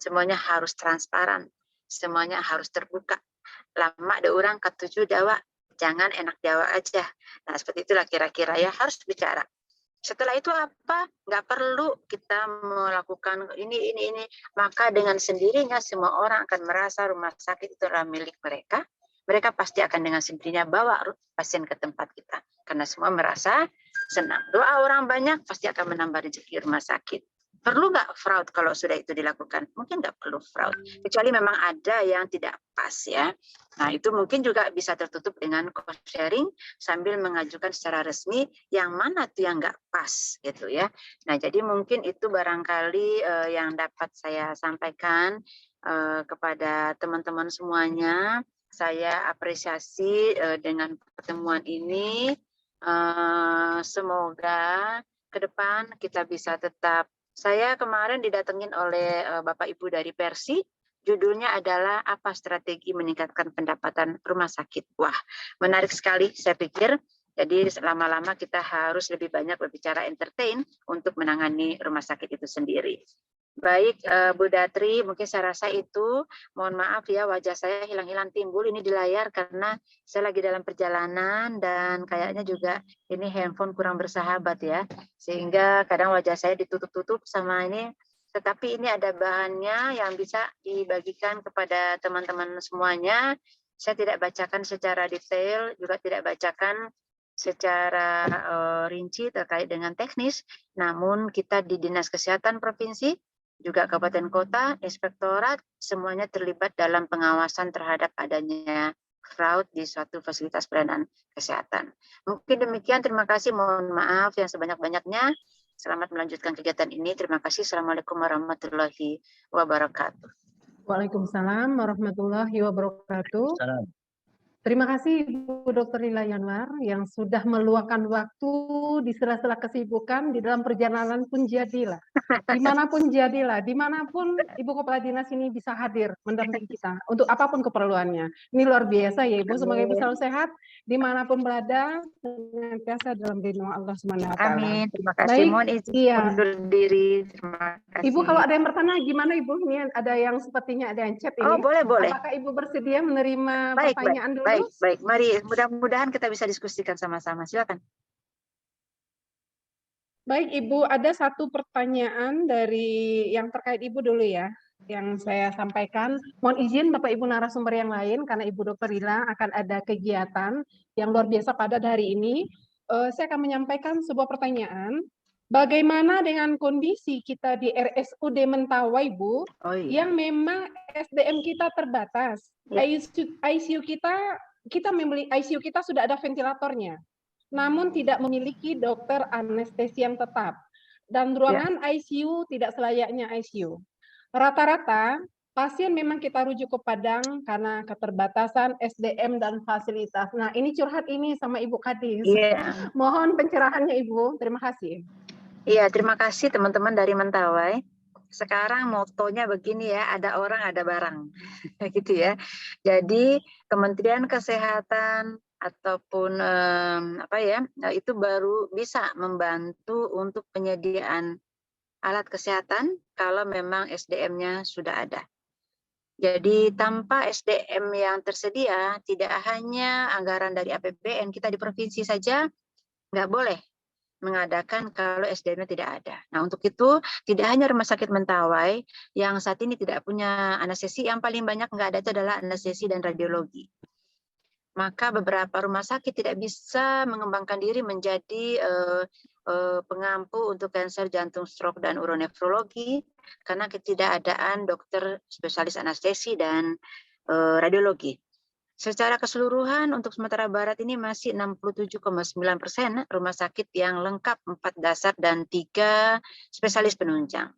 semuanya harus transparan, semuanya harus terbuka. Lama ada orang ketujuh dawa, jangan enak dawa aja. Nah seperti itulah kira-kira ya, harus bicara. Setelah itu apa? Nggak perlu kita melakukan ini. Maka dengan sendirinya semua orang akan merasa rumah sakit itu adalah milik mereka. Mereka pasti akan dengan sendirinya bawa pasien ke tempat kita. Karena semua merasa senang. Doa orang banyak pasti akan menambah rezeki rumah sakit. Perlu nggak fraud kalau sudah itu dilakukan? Mungkin nggak perlu fraud. Kecuali memang ada yang tidak pas ya. Nah itu mungkin juga bisa tertutup dengan cost sharing sambil mengajukan secara resmi yang mana tuh yang nggak pas gitu ya. Nah jadi mungkin itu barangkali yang dapat saya sampaikan kepada teman-teman semuanya. Saya apresiasi dengan pertemuan ini. Semoga ke depan kita bisa tetap. Saya kemarin didatengin oleh Bapak Ibu dari Persi. Judulnya adalah apa strategi meningkatkan pendapatan rumah sakit. Wah, menarik sekali saya pikir. Jadi lama-lama kita harus lebih banyak berbicara entertain untuk menangani rumah sakit itu sendiri. Baik, Bu Datri, mungkin saya rasa itu. Mohon maaf ya, wajah saya hilang-hilang timbul ini di layar karena saya lagi dalam perjalanan dan kayaknya juga ini handphone kurang bersahabat ya. Sehingga kadang wajah saya ditutup-tutup sama ini. Tetapi ini ada bahannya yang bisa dibagikan kepada teman-teman semuanya. Saya tidak bacakan secara detail, juga tidak bacakan secara rinci terkait dengan teknis. Namun kita di Dinas Kesehatan Provinsi, juga kabupaten kota, inspektorat, semuanya terlibat dalam pengawasan terhadap adanya fraud di suatu fasilitas pelayanan kesehatan. Mungkin demikian, terima kasih, mohon maaf yang sebanyak-banyaknya. Selamat melanjutkan kegiatan ini. Terima kasih. Assalamualaikum warahmatullahi wabarakatuh. Waalaikumsalam warahmatullahi wabarakatuh. Salam. Terima kasih Ibu Dr. Lila Yanwar yang sudah meluangkan waktu di sela-sela kesibukan di dalam perjalanan pun jadilah. Dimanapun jadilah, dimanapun Ibu Kepala Dinas ini bisa hadir mendampingi kita untuk apapun keperluannya. Ini luar biasa ya Ibu, semoga Ibu selalu sehat dimanapun berada, senantiasa dalam lindungan Allah Subhanahu wa Ta'ala. Amin. Terima kasih. Baik, Mohon izin iya. undur diri. Terima kasih. Ibu kalau ada yang bertanya gimana Ibu? Ini ada yang sepertinya ada yang chat ini. Oh, boleh. Apakah Ibu bersedia menerima Baik. pertanyaan dulu? Baik. Mari, mudah-mudahan kita bisa diskusikan sama-sama. Silakan. Baik Ibu, ada satu pertanyaan dari yang terkait Ibu dulu ya, yang saya sampaikan. Mohon izin Bapak Ibu narasumber yang lain, karena Ibu Dr. Lila akan ada kegiatan yang luar biasa pada hari ini. Saya akan menyampaikan sebuah pertanyaan. Bagaimana dengan kondisi kita di RSUD Mentawai, Bu, yang memang SDM kita terbatas. Ya. ICU kita membeli ICU kita sudah ada ventilatornya, namun tidak memiliki dokter anestesi yang tetap. Dan ruangan ICU tidak selayaknya ICU. Rata-rata pasien memang kita rujuk ke Padang karena keterbatasan SDM dan fasilitas. Nah, ini curhat ini sama Ibu Kadis. Iya. Mohon pencerahannya Ibu. Terima kasih. Iya, terima kasih teman-teman dari Mentawai. Sekarang motonya begini ya, ada orang ada barang. Gitu ya. Jadi Kementerian Kesehatan ataupun itu baru bisa membantu untuk penyediaan alat kesehatan kalau memang SDM-nya sudah ada. Jadi tanpa SDM yang tersedia, tidak hanya anggaran dari APBN kita di provinsi saja nggak boleh mengadakan kalau SDM-nya tidak ada. Nah untuk itu tidak hanya Rumah Sakit Mentawai yang saat ini tidak punya anestesi, yang paling banyak nggak ada itu adalah anestesi dan radiologi. Maka beberapa rumah sakit tidak bisa mengembangkan diri menjadi pengampu untuk kanker jantung, stroke, dan uronefrologi karena ketidakadaan dokter spesialis anestesi dan radiologi. Secara keseluruhan untuk Sumatera Barat ini masih 67,9% rumah sakit yang lengkap 4 dasar dan 3 spesialis penunjang.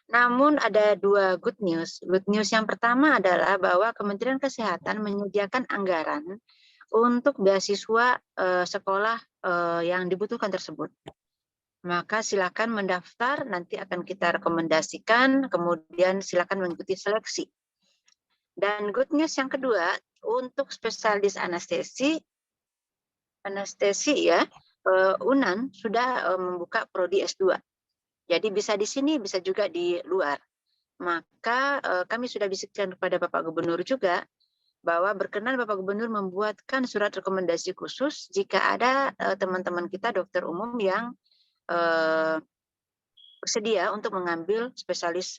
Namun ada 2 good news. Good news yang pertama adalah bahwa Kementerian Kesehatan menyediakan anggaran untuk beasiswa sekolah yang dibutuhkan tersebut. maka silakan mendaftar, nanti akan kita rekomendasikan, kemudian silakan mengikuti seleksi. Dan good news yang kedua, untuk spesialis anestesi ya, UNAN sudah membuka prodi S2. Jadi bisa di sini, bisa juga di luar. Maka kami sudah bisikkan kepada Bapak Gubernur juga, bahwa berkenan Bapak Gubernur membuatkan surat rekomendasi khusus jika ada teman-teman kita dokter umum yang bersedia untuk mengambil spesialis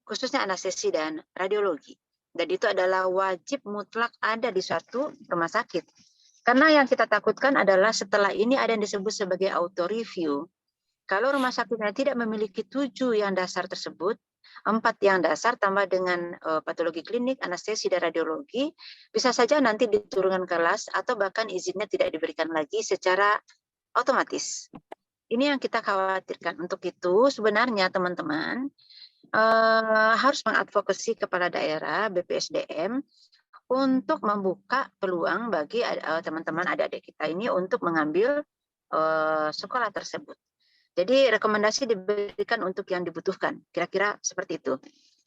khususnya anestesi dan radiologi. Dan itu adalah wajib mutlak ada di suatu rumah sakit. Karena yang kita takutkan adalah setelah ini ada yang disebut sebagai auto review. Kalau rumah sakitnya tidak memiliki 7 yang dasar tersebut, 4 yang dasar tambah dengan patologi klinik, anestesi, dan radiologi, bisa saja nanti diturunkan kelas atau bahkan izinnya tidak diberikan lagi secara otomatis. Ini yang kita khawatirkan. Untuk itu sebenarnya teman-teman harus mengadvokasi kepala daerah, BPSDM, untuk membuka peluang bagi teman-teman adik-adik kita ini untuk mengambil sekolah tersebut. Jadi rekomendasi diberikan untuk yang dibutuhkan, kira-kira seperti itu.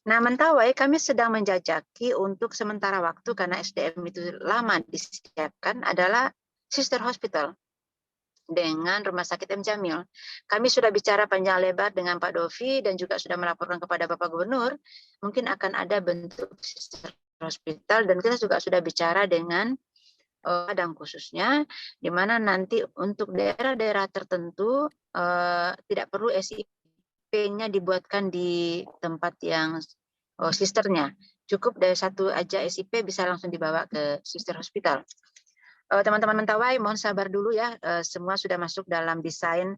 Nah, Mentawai kami sedang menjajaki untuk sementara waktu karena SDM itu lama disiapkan adalah sister hospital dengan Rumah Sakit M. Jamil. Kami sudah bicara panjang lebar dengan Pak Dovi dan juga sudah melaporkan kepada Bapak Gubernur, mungkin akan ada bentuk sister hospital dan kita juga sudah bicara dengan Padang khususnya, di mana nanti untuk daerah-daerah tertentu tidak perlu SIP-nya dibuatkan di tempat yang sisternya. Cukup dari satu aja SIP bisa langsung dibawa ke sister hospital. Teman-teman Mentawai, mohon sabar dulu ya. Semua sudah masuk dalam desain,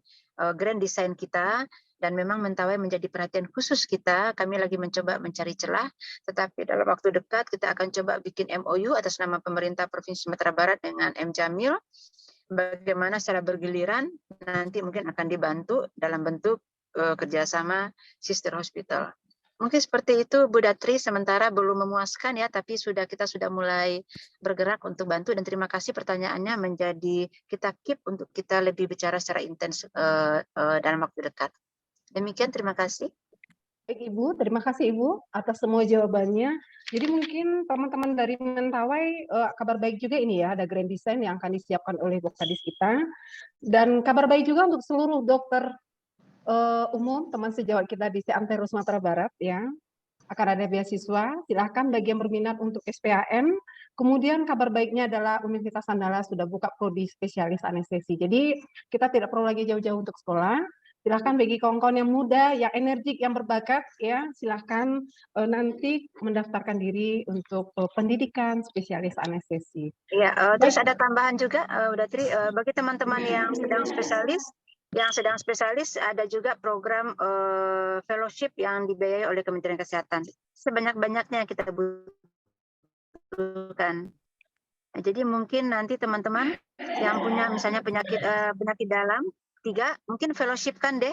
grand design kita. Dan memang Mentawai menjadi perhatian khusus kita. Kami lagi mencoba mencari celah, tetapi dalam waktu dekat kita akan coba bikin MOU atas nama pemerintah Provinsi Sumatera Barat dengan M. Jamil. Bagaimana secara bergiliran nanti mungkin akan dibantu dalam bentuk kerjasama sister hospital. Mungkin seperti itu Bu Datri, sementara belum memuaskan ya, tapi kita sudah mulai bergerak untuk bantu dan terima kasih pertanyaannya menjadi kita keep untuk kita lebih bicara secara intens dalam waktu dekat. Demikian, terima kasih. Baik Ibu, terima kasih Ibu atas semua jawabannya. Jadi mungkin teman-teman dari Mentawai kabar baik juga ini ya, ada grand design yang akan disiapkan oleh Bokkadis kita. Dan kabar baik juga untuk seluruh dokter umum, teman sejawat kita di Seantero Sumatera Barat ya. Akan ada beasiswa, silahkan bagi yang berminat untuk SPAN. Kemudian kabar baiknya adalah Universitas Andalas sudah buka prodi spesialis anestesi. Jadi kita tidak perlu lagi jauh-jauh untuk sekolah. Silahkan bagi kawan-kawan yang muda, yang energik, yang berbakat, ya silahkan nanti mendaftarkan diri untuk pendidikan spesialis anestesi. Ya, terus ada tambahan juga, Datri, bagi teman-teman yang sedang spesialis, ada juga program fellowship yang dibiayai oleh Kementerian Kesehatan. Sebanyak-banyaknya kita butuhkan. Nah, jadi mungkin nanti teman-teman yang punya misalnya penyakit dalam 3 mungkin fellowship kan deh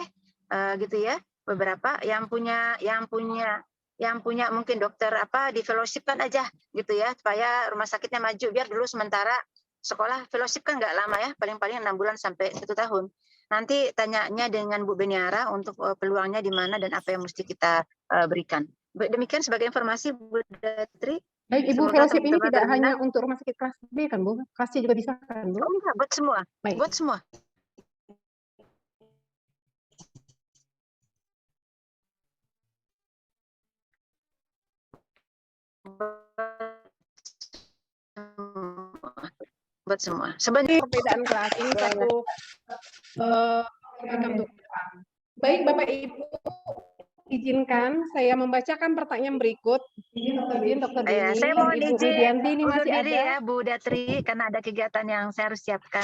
gitu ya, beberapa yang punya mungkin dokter di fellowship kan aja gitu ya, supaya rumah sakitnya maju. Biar dulu sementara sekolah fellowship kan nggak lama ya, paling-paling 6 bulan sampai 1 tahun. Nanti tanyanya dengan Bu Beniara untuk peluangnya di mana dan apa yang mesti kita berikan. Demikian sebagai informasi Bu Datri. Baik Ibu, fellowship ini tidak hanya untuk rumah sakit kelas B kan Bu? Kelas C juga bisa kan Bu? Oh enggak, buat semua. Baik. Buat semua. Buat semua. Sebenarnya perbedaan kelas ini satu baik Bapak Ibu, izinkan saya membacakan pertanyaan berikut. Izin Dr. Dini, saya mohon Ibu izin Rudianti ini undur masih diri ada. ya Bu Datri, karena ada kegiatan yang saya harus siapkan.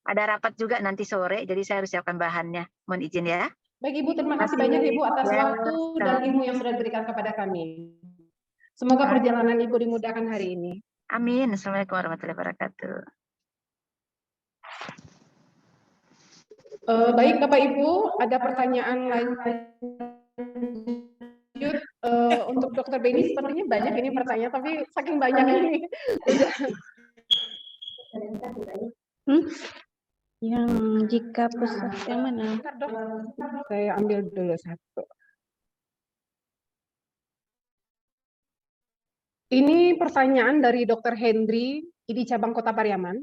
Ada rapat juga nanti sore, jadi saya harus siapkan bahannya. Mohon izin ya. Baik Ibu, terima kasih banyak Ibu atas waktu dan ilmu yang sudah diberikan kepada kami. Semoga perjalanan Ibu dimudahkan hari ini. Amin. Assalamualaikum warahmatullahi wabarakatuh. Baik Bapak Ibu, ada pertanyaan lanjut untuk Dr. Beni. Sepertinya banyak ini pertanyaan, tapi saking banyak ini. Yang jika pusat yang mana? Bentar, Dok. Saya ambil dulu satu. Ini pertanyaan dari Dr. Hendri di cabang Kota Pariaman.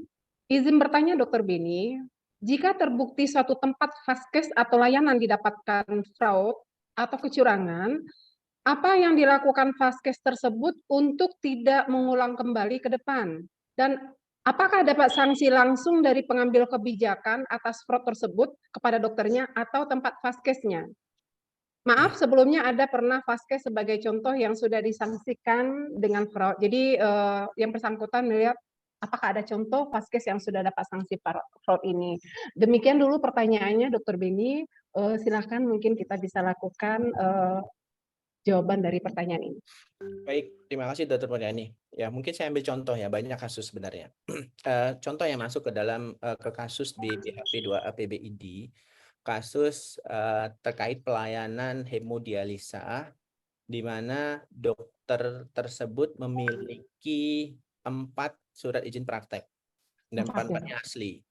Izin bertanya Dr. Beni, jika terbukti suatu tempat vaskes atau layanan didapatkan fraud atau kecurangan, apa yang dilakukan vaskes tersebut untuk tidak mengulang kembali ke depan? Dan apakah dapat sanksi langsung dari pengambil kebijakan atas fraud tersebut kepada dokternya atau tempat vaskesnya? Maaf, sebelumnya ada pernah vaskes sebagai contoh yang sudah disangsikan dengan fraud. Jadi yang bersangkutan melihat apakah ada contoh vaskes yang sudah dapat sanksi fraud ini. Demikian dulu pertanyaannya, Dr. Beni. Silakan mungkin kita bisa lakukan jawaban dari pertanyaan ini. Baik, terima kasih Dr. Muriani. Ya, mungkin saya ambil contoh ya, banyak kasus sebenarnya. Contoh yang masuk ke dalam ke kasus di BHP 2A PBID, kasus terkait pelayanan hemodialisa, di mana dokter tersebut memiliki 4 surat izin praktek dan 4-4-nya asli.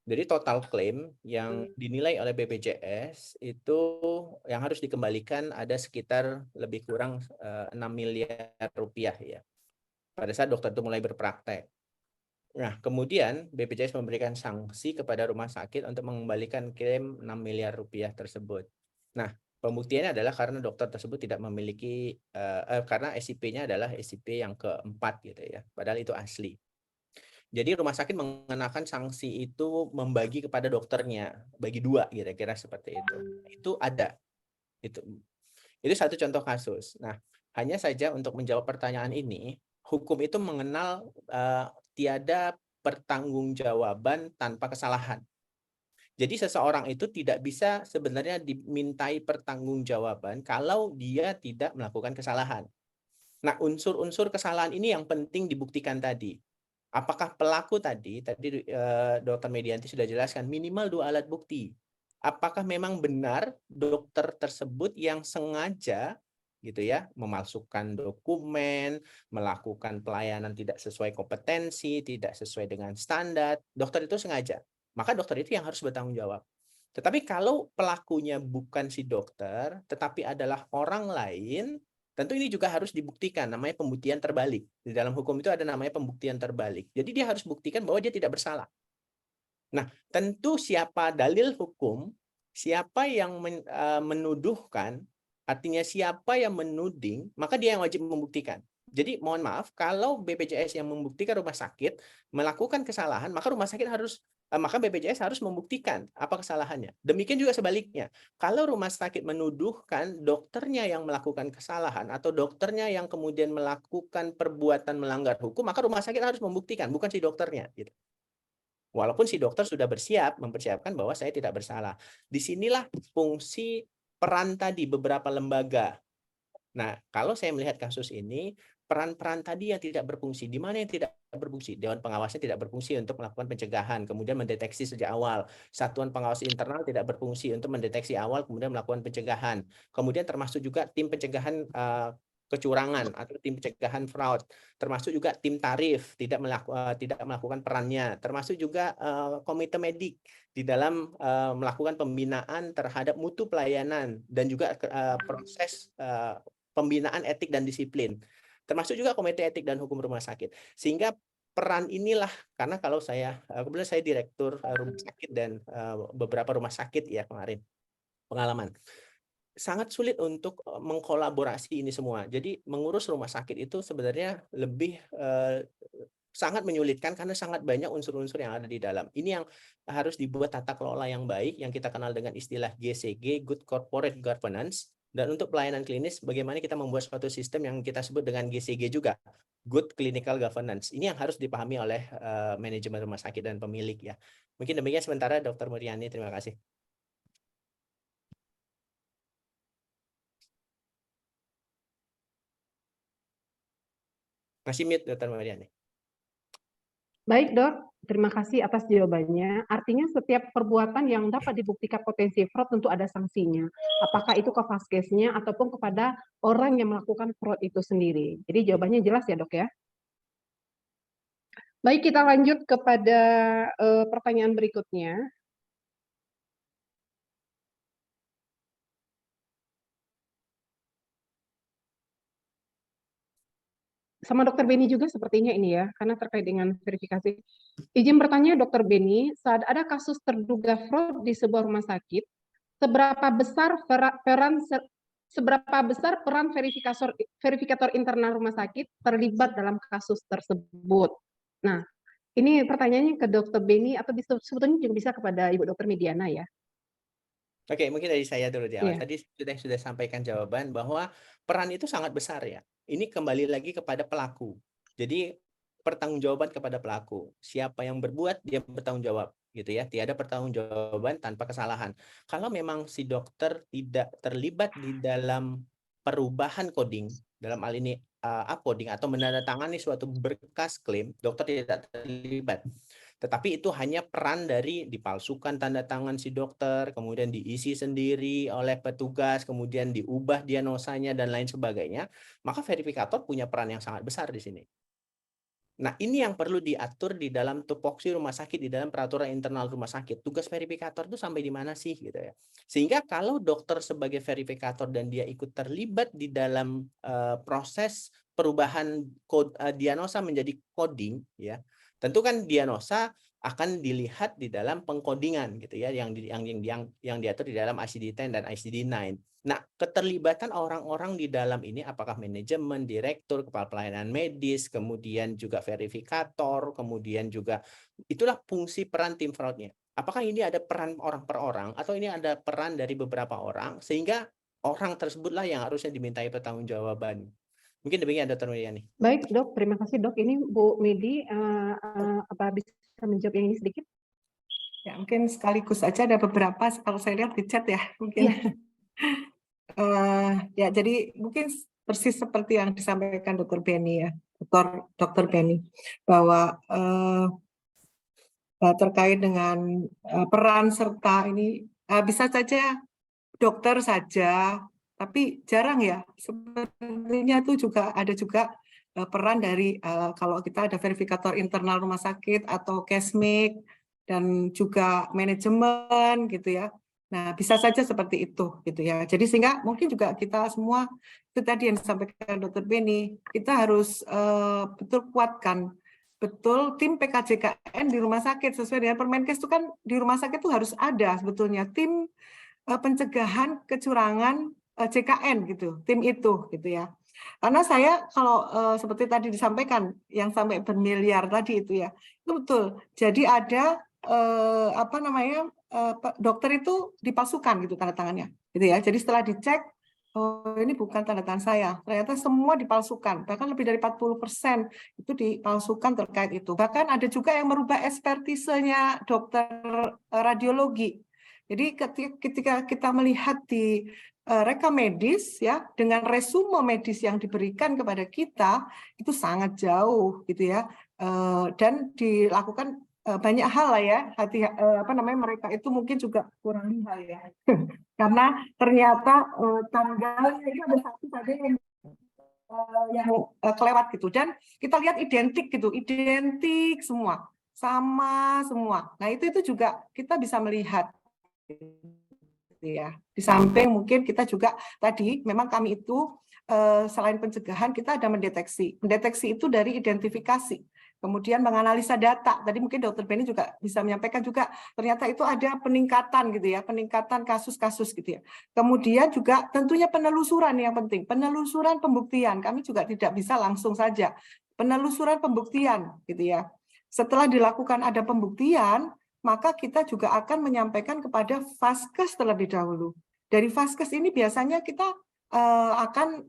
Jadi total klaim yang dinilai oleh BPJS itu yang harus dikembalikan ada sekitar lebih kurang 6 miliar rupiah ya. Pada saat dokter itu mulai berpraktek. Nah, kemudian BPJS memberikan sanksi kepada rumah sakit untuk mengembalikan klaim 6 miliar rupiah tersebut. Nah, pembuktiannya adalah karena dokter tersebut tidak memiliki karena SIP-nya adalah SIP yang keempat gitu ya. Padahal itu asli. Jadi rumah sakit mengenakan sanksi itu membagi kepada dokternya, bagi 2 kira-kira seperti itu. Itu ada. Itu satu contoh kasus. Nah, hanya saja untuk menjawab pertanyaan ini, hukum itu mengenal tiada pertanggungjawaban tanpa kesalahan. Jadi seseorang itu tidak bisa sebenarnya dimintai pertanggungjawaban kalau dia tidak melakukan kesalahan. Nah, unsur-unsur kesalahan ini yang penting dibuktikan tadi. Apakah pelaku tadi Dr. Medianti sudah jelaskan minimal 2 alat bukti. Apakah memang benar dokter tersebut yang sengaja gitu ya memalsukan dokumen, melakukan pelayanan tidak sesuai kompetensi, tidak sesuai dengan standar, dokter itu sengaja. Maka dokter itu yang harus bertanggung jawab. Tetapi kalau pelakunya bukan si dokter, tetapi adalah orang lain, tentu ini juga harus dibuktikan, namanya pembuktian terbalik. Di dalam hukum itu ada namanya pembuktian terbalik. Jadi dia harus buktikan bahwa dia tidak bersalah. Nah, tentu siapa dalil hukum, siapa yang menuduhkan, artinya siapa yang menuding, maka dia yang wajib membuktikan. Jadi mohon maaf, kalau BPJS yang membuktikan rumah sakit melakukan kesalahan, maka maka BPJS harus membuktikan apa kesalahannya. Demikian juga sebaliknya. Kalau rumah sakit menuduhkan dokternya yang melakukan kesalahan atau dokternya yang kemudian melakukan perbuatan melanggar hukum, maka rumah sakit harus membuktikan, bukan si dokternya. Gitu. Walaupun si dokter sudah mempersiapkan bahwa saya tidak bersalah. Disinilah fungsi peran tadi beberapa lembaga. Nah, kalau saya melihat kasus ini, peran-peran tadi yang tidak berfungsi, di mana yang tidak berfungsi? Dewan Pengawasnya tidak berfungsi untuk melakukan pencegahan, kemudian mendeteksi sejak awal. Satuan Pengawas Internal tidak berfungsi untuk mendeteksi awal, kemudian melakukan pencegahan. Kemudian termasuk juga tim pencegahan kecurangan atau tim pencegahan fraud, termasuk juga tim tarif tidak melakukan perannya, termasuk juga komite medik di dalam melakukan pembinaan terhadap mutu pelayanan dan juga proses pembinaan etik dan disiplin, termasuk juga komite etik dan hukum rumah sakit. Sehingga peran inilah, karena kalau kebetulan saya direktur rumah sakit dan beberapa rumah sakit ya kemarin pengalaman. Sangat sulit untuk mengkolaborasi ini semua. Jadi mengurus rumah sakit itu sebenarnya lebih sangat menyulitkan karena sangat banyak unsur-unsur yang ada di dalam. Ini yang harus dibuat tata kelola yang baik yang kita kenal dengan istilah GCG, Good Corporate Governance. Dan untuk pelayanan klinis, bagaimana kita membuat suatu sistem yang kita sebut dengan GCG juga, Good Clinical Governance. Ini yang harus dipahami oleh manajemen rumah sakit dan pemilik ya. Mungkin demikian sementara Dr. Muriani, terima kasih. Masih mute, Dr. Mariani. Baik, Dok. Terima kasih atas jawabannya. Artinya setiap perbuatan yang dapat dibuktikan potensi fraud tentu ada sanksinya. Apakah itu ke vaskesnya ataupun kepada orang yang melakukan fraud itu sendiri. Jadi jawabannya jelas ya, Dok ya. Baik, kita lanjut kepada pertanyaan berikutnya. Sama Dokter Beni juga sepertinya ini ya, karena terkait dengan verifikasi. Izin bertanya Dokter Beni, saat ada kasus terduga fraud di sebuah rumah sakit, seberapa besar peran verifikator internal rumah sakit terlibat dalam kasus tersebut? Nah, ini pertanyaannya ke Dokter Beni atau sebetulnya juga bisa kepada Ibu Dokter Mediana ya. Oke, mungkin dari saya dulu di awal. Iya. Tadi sudah sampaikan jawaban bahwa peran itu sangat besar ya. Ini kembali lagi kepada pelaku. Jadi pertanggungjawaban kepada pelaku. Siapa yang berbuat, dia bertanggung jawab, gitu ya. Tiada pertanggungjawaban tanpa kesalahan. Kalau memang si dokter tidak terlibat di dalam perubahan coding, dalam hal ini upcoding atau menandatangani suatu berkas klaim, dokter tidak terlibat. Tetapi itu hanya peran dari dipalsukan tanda tangan si dokter, kemudian diisi sendiri oleh petugas, kemudian diubah diagnosanya dan lain sebagainya, maka verifikator punya peran yang sangat besar di sini. Nah, ini yang perlu diatur di dalam tupoksi rumah sakit, di dalam peraturan internal rumah sakit. Tugas verifikator itu sampai di mana sih gitu ya. Sehingga kalau dokter sebagai verifikator dan dia ikut terlibat di dalam proses perubahan diagnosa menjadi coding ya. Tentu kan diagnosa akan dilihat di dalam pengkodingan gitu ya yang diatur di dalam ICD-10 dan ICD-9. Nah, keterlibatan orang-orang di dalam ini apakah manajemen, direktur, kepala pelayanan medis, kemudian juga verifikator, kemudian juga itulah fungsi peran tim fraudnya. Apakah ini ada peran orang per orang atau ini ada peran dari beberapa orang sehingga orang tersebutlah yang harusnya dimintai pertanggungjawaban. Mungkin demikian Dr. Mediani. Baik Dok, terima kasih Dok. Ini Bu Medi, apa bisa menjawab yang ini sedikit? Ya, mungkin sekaligus saja ada beberapa kalau saya lihat di chat ya, mungkin. Iya. Ya, jadi mungkin persis seperti yang disampaikan Dr. Beni ya, Dr. Beni, bahwa terkait dengan peran serta ini bisa saja dokter saja, tapi jarang ya. Sebenarnya itu juga ada peran dari kalau kita ada verifikator internal rumah sakit atau kesmik dan juga manajemen gitu ya. Nah, bisa saja seperti itu gitu ya. Jadi sehingga mungkin juga kita semua itu tadi yang disampaikan Dr. Beni, kita harus betul kuatkan betul tim PKJKN di rumah sakit sesuai dengan Permenkes itu kan di rumah sakit itu harus ada sebetulnya tim pencegahan kecurangan JKN gitu, tim itu gitu ya. Karena saya kalau seperti tadi disampaikan yang sampai bermiliar tadi itu ya, itu betul. Jadi ada dokter itu dipalsukan gitu tanda tangannya, gitu ya. Jadi setelah dicek, oh ini bukan tanda tangan saya, ternyata semua dipalsukan, bahkan lebih dari 40% itu dipalsukan terkait itu. Bahkan ada juga yang merubah ekspertisenya dokter radiologi. Jadi ketika kita melihat di rekam medis ya dengan resume medis yang diberikan kepada kita itu sangat jauh gitu ya, dan dilakukan banyak hal lah ya, mereka itu mungkin juga kurang lihat ya, karena ternyata tanggalnya itu ada satu saja yang kelewat gitu, dan kita lihat identik semua, sama semua. Nah itu juga kita bisa melihat. Ya, di samping mungkin kita juga tadi memang kami itu selain pencegahan kita ada mendeteksi itu dari identifikasi, kemudian menganalisa data. Tadi mungkin Dr. Beni juga bisa menyampaikan juga ternyata itu ada peningkatan gitu ya, peningkatan kasus-kasus gitu ya. Kemudian juga tentunya penelusuran yang penting, penelusuran pembuktian. Kami juga tidak bisa langsung saja penelusuran pembuktian gitu ya. Setelah dilakukan ada pembuktian, maka kita juga akan menyampaikan kepada Vaskes terlebih dahulu. Dari Vaskes ini biasanya kita akan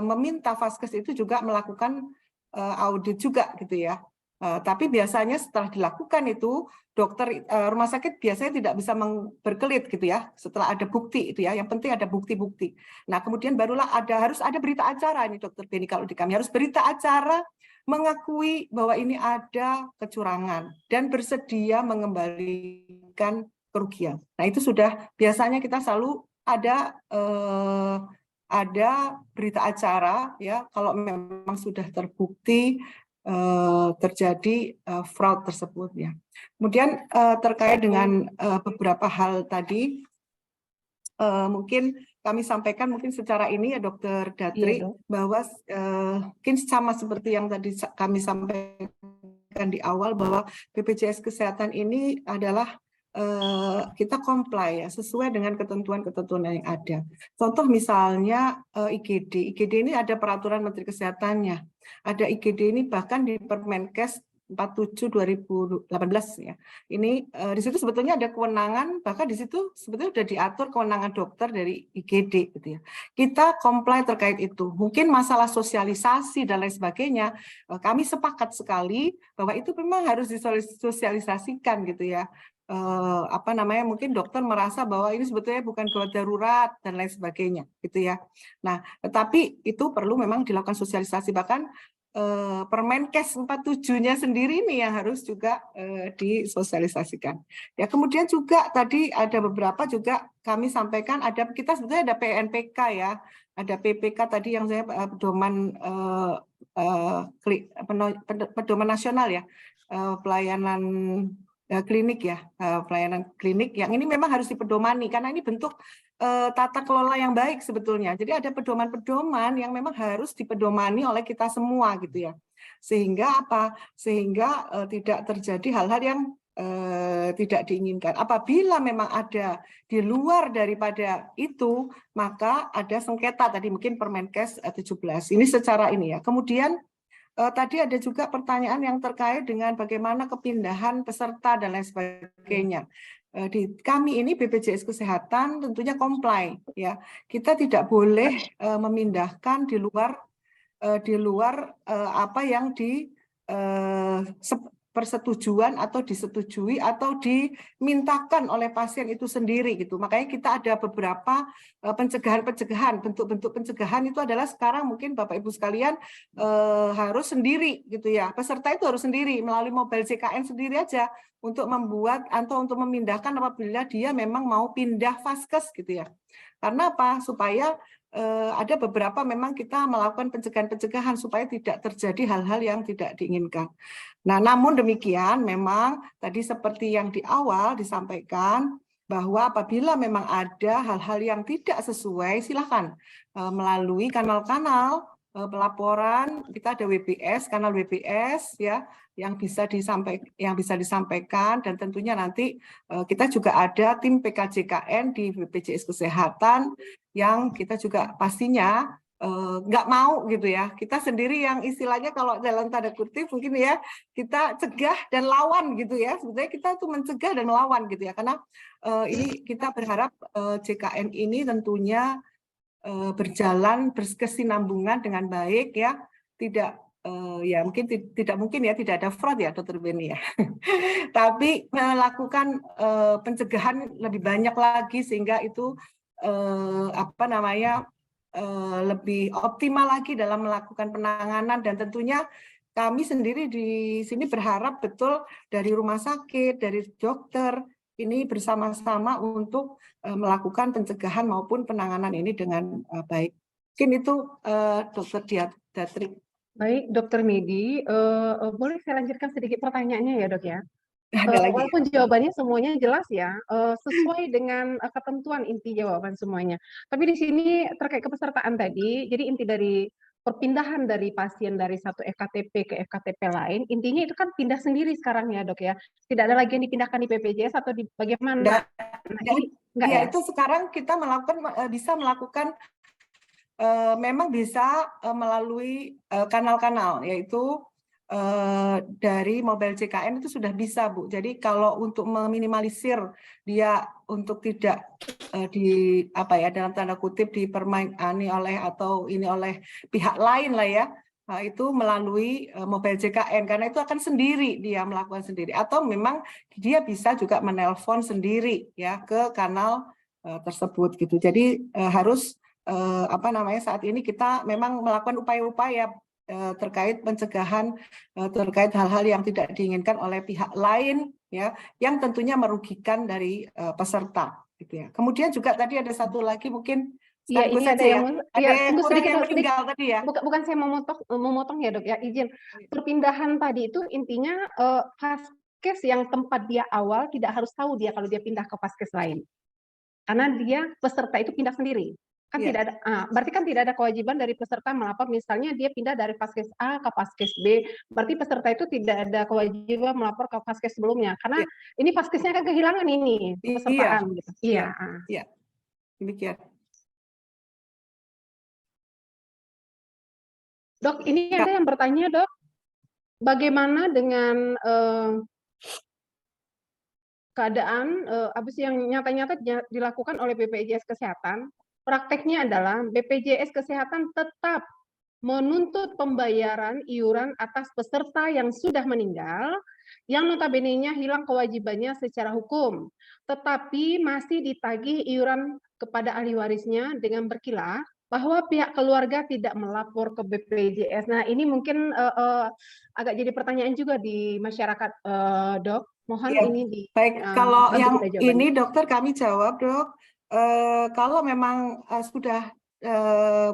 meminta Vaskes itu juga melakukan audit juga gitu ya. Tapi biasanya setelah dilakukan itu dokter rumah sakit biasanya tidak bisa berkelit gitu ya. Setelah ada bukti itu ya, yang penting ada bukti-bukti. Nah kemudian barulah harus ada berita acara ini Dokter Beni, kalau di kami harus berita acara mengakui bahwa ini ada kecurangan dan bersedia mengembalikan kerugian. Nah itu sudah biasanya kita selalu ada berita acara ya kalau memang sudah terbukti terjadi fraud tersebut ya. Kemudian terkait dengan beberapa hal tadi, mungkin kami sampaikan mungkin secara ini ya Dokter Datri, bahwa mungkin sama seperti yang tadi kami sampaikan di awal, bahwa BPJS Kesehatan ini adalah kita comply ya sesuai dengan ketentuan-ketentuan yang ada. Contoh misalnya IGD ini ada peraturan Menteri Kesehatannya. Ada IGD ini bahkan di Permenkes 47 2018 ya. Ini di situ sebetulnya ada kewenangan, bahkan di situ sebetulnya sudah diatur kewenangan dokter dari IGD gitu ya. Kita comply terkait itu. Mungkin masalah sosialisasi dan lain sebagainya, kami sepakat sekali bahwa itu memang harus disosialisasikan gitu ya. Mungkin dokter merasa bahwa ini sebetulnya bukan gawat darurat dan lain sebagainya gitu ya. Nah, tetapi itu perlu memang dilakukan sosialisasi, bahkan Permenkes 47-nya sendiri ini yang harus juga disosialisasikan. Ya, kemudian juga tadi ada beberapa juga kami sampaikan, kita sebetulnya ada PNPK ya, ada PPK tadi yang saya pedoman nasional ya, pelayanan klinik ya, pelayanan klinik yang ini memang harus dipedomani karena ini bentuk tata kelola yang baik sebetulnya. Jadi ada pedoman-pedoman yang memang harus dipedomani oleh kita semua gitu ya. Sehingga apa? Sehingga tidak terjadi hal-hal yang tidak diinginkan. Apabila memang ada di luar daripada itu, maka ada sengketa tadi mungkin Permenkes 17. Ini secara ini ya. Kemudian tadi ada juga pertanyaan yang terkait dengan bagaimana kepindahan peserta dan lain sebagainya. Di kami ini BPJS Kesehatan tentunya comply ya. Kita tidak boleh memindahkan di luar apa yang persetujuan atau disetujui atau dimintakan oleh pasien itu sendiri gitu. Makanya kita ada beberapa pencegahan, bentuk-bentuk pencegahan itu adalah sekarang mungkin Bapak Ibu sekalian harus sendiri gitu ya. Peserta itu harus sendiri melalui mobile JKN sendiri aja untuk membuat atau untuk memindahkan apabila dia memang mau pindah vaskes gitu ya. Karena apa? Supaya ada beberapa memang kita melakukan pencegahan supaya tidak terjadi hal-hal yang tidak diinginkan. Nah, namun demikian memang tadi seperti yang di awal disampaikan bahwa apabila memang ada hal-hal yang tidak sesuai, silakan melalui kanal-kanal pelaporan. Kita ada WBS, kanal WBS ya yang bisa disampaikan, dan tentunya nanti kita juga ada tim PKJKN di BPJS Kesehatan yang kita juga pastinya nggak mau gitu ya, kita sendiri yang istilahnya kalau dalam tanda kutip mungkin ya, kita cegah dan lawan gitu ya, sebetulnya kita tuh mencegah dan melawan gitu ya, karena ini kita berharap JKN ini tentunya berjalan berkesinambungan dengan baik ya, tidak ya mungkin tidak mungkin ya tidak ada fraud ya Dr. Beni ya, tapi melakukan pencegahan lebih banyak lagi sehingga itu lebih optimal lagi dalam melakukan penanganan. Dan tentunya kami sendiri di sini berharap betul dari rumah sakit, dari dokter ini bersama-sama untuk melakukan pencegahan maupun penanganan ini dengan baik. Mungkin itu Dr. Datri. Baik, Dr. Medi, boleh saya lanjutkan sedikit pertanyaannya ya Dok ya? Walaupun jawabannya semuanya jelas ya, sesuai dengan ketentuan inti jawaban semuanya. Tapi di sini terkait kepesertaan tadi, jadi inti dari perpindahan dari pasien dari satu FKTP ke FKTP lain, intinya itu kan pindah sendiri sekarang ya Dok ya. Tidak ada lagi yang dipindahkan di BPJS atau di bagaimana? Enggak ya, itu sekarang kita bisa melakukan memang bisa melalui kanal-kanal, yaitu dari mobile JKN itu sudah bisa Bu. Jadi kalau untuk meminimalisir dia untuk tidak dalam tanda kutip dipermainkan oleh atau ini oleh pihak lain lah ya, itu melalui mobile JKN, karena itu akan sendiri dia melakukan sendiri, atau memang dia bisa juga menelpon sendiri ya ke kanal tersebut gitu. Jadi harus saat ini kita memang melakukan upaya-upaya terkait pencegahan terkait hal-hal yang tidak diinginkan oleh pihak lain ya, yang tentunya merugikan dari peserta gitu ya. Kemudian juga tadi ada satu lagi mungkin Iya, Sekaligus ini ada saja yang ya. ya, Ada yang tunggu kurang sedikit, yang sedikit. meninggal tadi ya. Bukan saya memotong ya, Dok ya, izin. Perpindahan tadi itu intinya vaskes yang tempat dia awal tidak harus tahu dia kalau dia pindah ke vaskes lain. Karena dia peserta itu pindah sendiri. Kan Iya. tidak ada, berarti kan tidak ada kewajiban dari peserta melapor, misalnya dia pindah dari vaskes A ke vaskes B, berarti peserta itu tidak ada kewajiban melapor ke vaskes sebelumnya, karena Iya. ini vaskesnya kan kehilangan ini pesertaan. Iya. Gitu. Iya. Iya. Iya. Demikian. Dok, ini Ya. ada yang bertanya, Dok, bagaimana dengan keadaan apa sih yang nyata-nyata dilakukan oleh BPJS Kesehatan? Prakteknya adalah BPJS Kesehatan tetap menuntut pembayaran iuran atas peserta yang sudah meninggal, yang notabene-nya hilang kewajibannya secara hukum, tetapi masih ditagih iuran kepada ahli warisnya dengan berkilah bahwa pihak keluarga tidak melapor ke BPJS. Nah, ini mungkin agak jadi pertanyaan juga di masyarakat, Dok. Mohon Ya, ini di baik. Kalau bantu yang kita jawabannya. ini dokter kami jawab, Dok. Kalau memang sudah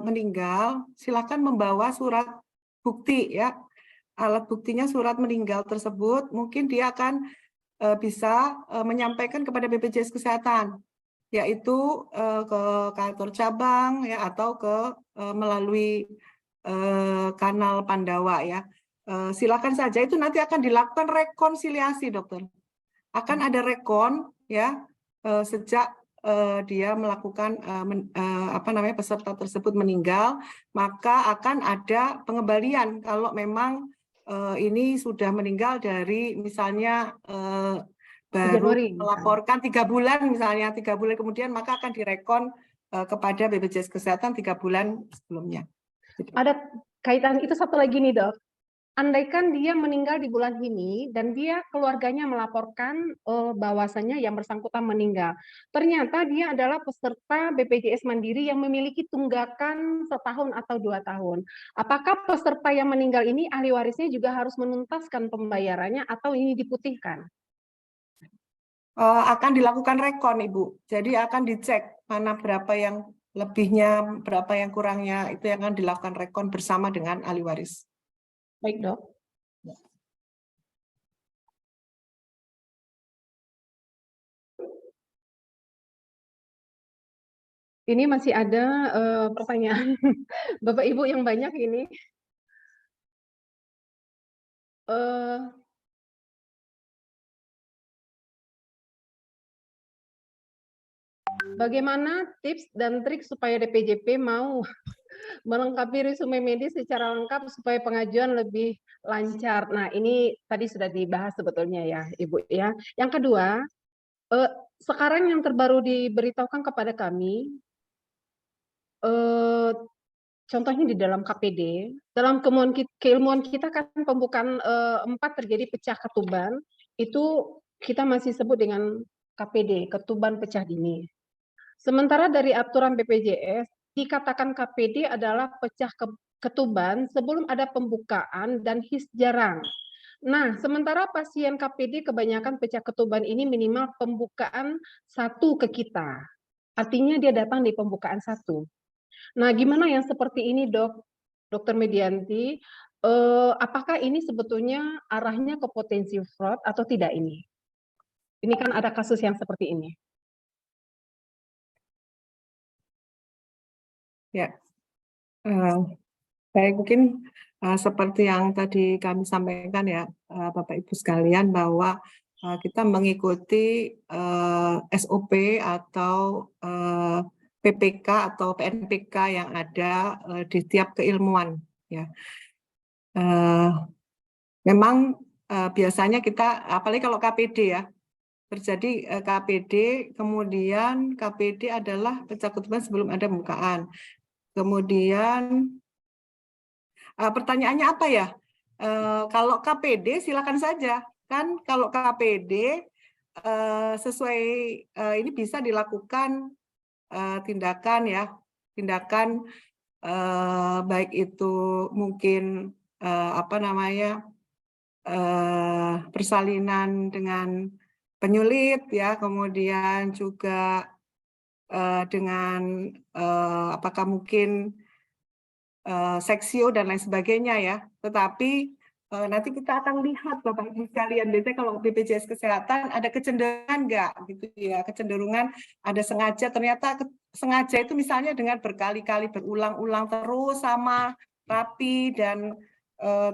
meninggal, silakan membawa surat bukti ya. Alat buktinya surat meninggal tersebut, mungkin dia akan bisa menyampaikan kepada BPJS Kesehatan, yaitu ke kantor cabang ya atau ke melalui kanal Pandawa ya. Silakan saja, itu nanti akan dilakukan rekonsiliasi, dokter. Akan ada rekon ya sejak dia melakukan peserta tersebut meninggal, maka akan ada pengembalian kalau memang ini sudah meninggal dari misalnya baru Januari, melaporkan 3 bulan misalnya, 3 bulan kemudian, maka akan direkon kepada BPJS Kesehatan 3 bulan sebelumnya. Ada kaitan itu satu lagi nih, Dok. Andaikan dia meninggal di bulan ini dan dia keluarganya melaporkan bahwasannya yang bersangkutan meninggal, ternyata dia adalah peserta BPJS Mandiri yang memiliki tunggakan setahun atau 2 tahun. Apakah peserta yang meninggal ini ahli warisnya juga harus menuntaskan pembayarannya atau ini diputihkan? Akan dilakukan rekon, Ibu. Jadi akan dicek mana berapa yang lebihnya, berapa yang kurangnya, itu yang akan dilakukan rekon bersama dengan ahli waris. Baik, Dok. Ini masih ada pertanyaan Bapak Ibu yang banyak ini. Bagaimana tips dan trik supaya DPJP mau melengkapi resume medis secara lengkap supaya pengajuan lebih lancar? Nah, ini tadi sudah dibahas sebetulnya ya, Ibu ya. Yang kedua, sekarang yang terbaru diberitahukan kepada kami, contohnya di dalam KPD, dalam keilmuan kita kan pembukaan 4 terjadi pecah ketuban, itu kita masih sebut dengan KPD, ketuban pecah dini. Sementara dari aturan BPJS, dikatakan KPD adalah pecah ketuban sebelum ada pembukaan dan his jarang. Nah, sementara pasien KPD kebanyakan pecah ketuban ini minimal pembukaan 1 ke kita. Artinya dia datang di pembukaan 1. Nah, gimana yang seperti ini, Dok? Dokter Medianti, apakah ini sebetulnya arahnya ke potensi fraud atau tidak ini? Ini kan ada kasus yang seperti ini. Ya, baik, mungkin seperti yang tadi kami sampaikan ya, Bapak Ibu sekalian, bahwa kita mengikuti SOP atau PPK atau PNPK yang ada di tiap keilmuan. Ya, memang biasanya kita, apalagi kalau KPD ya, terjadi KPD, kemudian KPD adalah pecah ketuban sebelum ada pembukaan. Kemudian pertanyaannya apa ya? Kalau KPD silakan saja, kan kalau KPD sesuai ini bisa dilakukan tindakan ya, tindakan baik itu mungkin persalinan dengan penyulit ya, kemudian juga dengan apakah mungkin seksio dan lain sebagainya ya. Tetapi nanti kita akan lihat Bapak Ibu sekalian, biasanya kalau BPJS Kesehatan ada kecenderungan nggak gitu ya, kecenderungan ada sengaja, ternyata sengaja itu misalnya dengan berkali-kali berulang-ulang terus sama rapi dan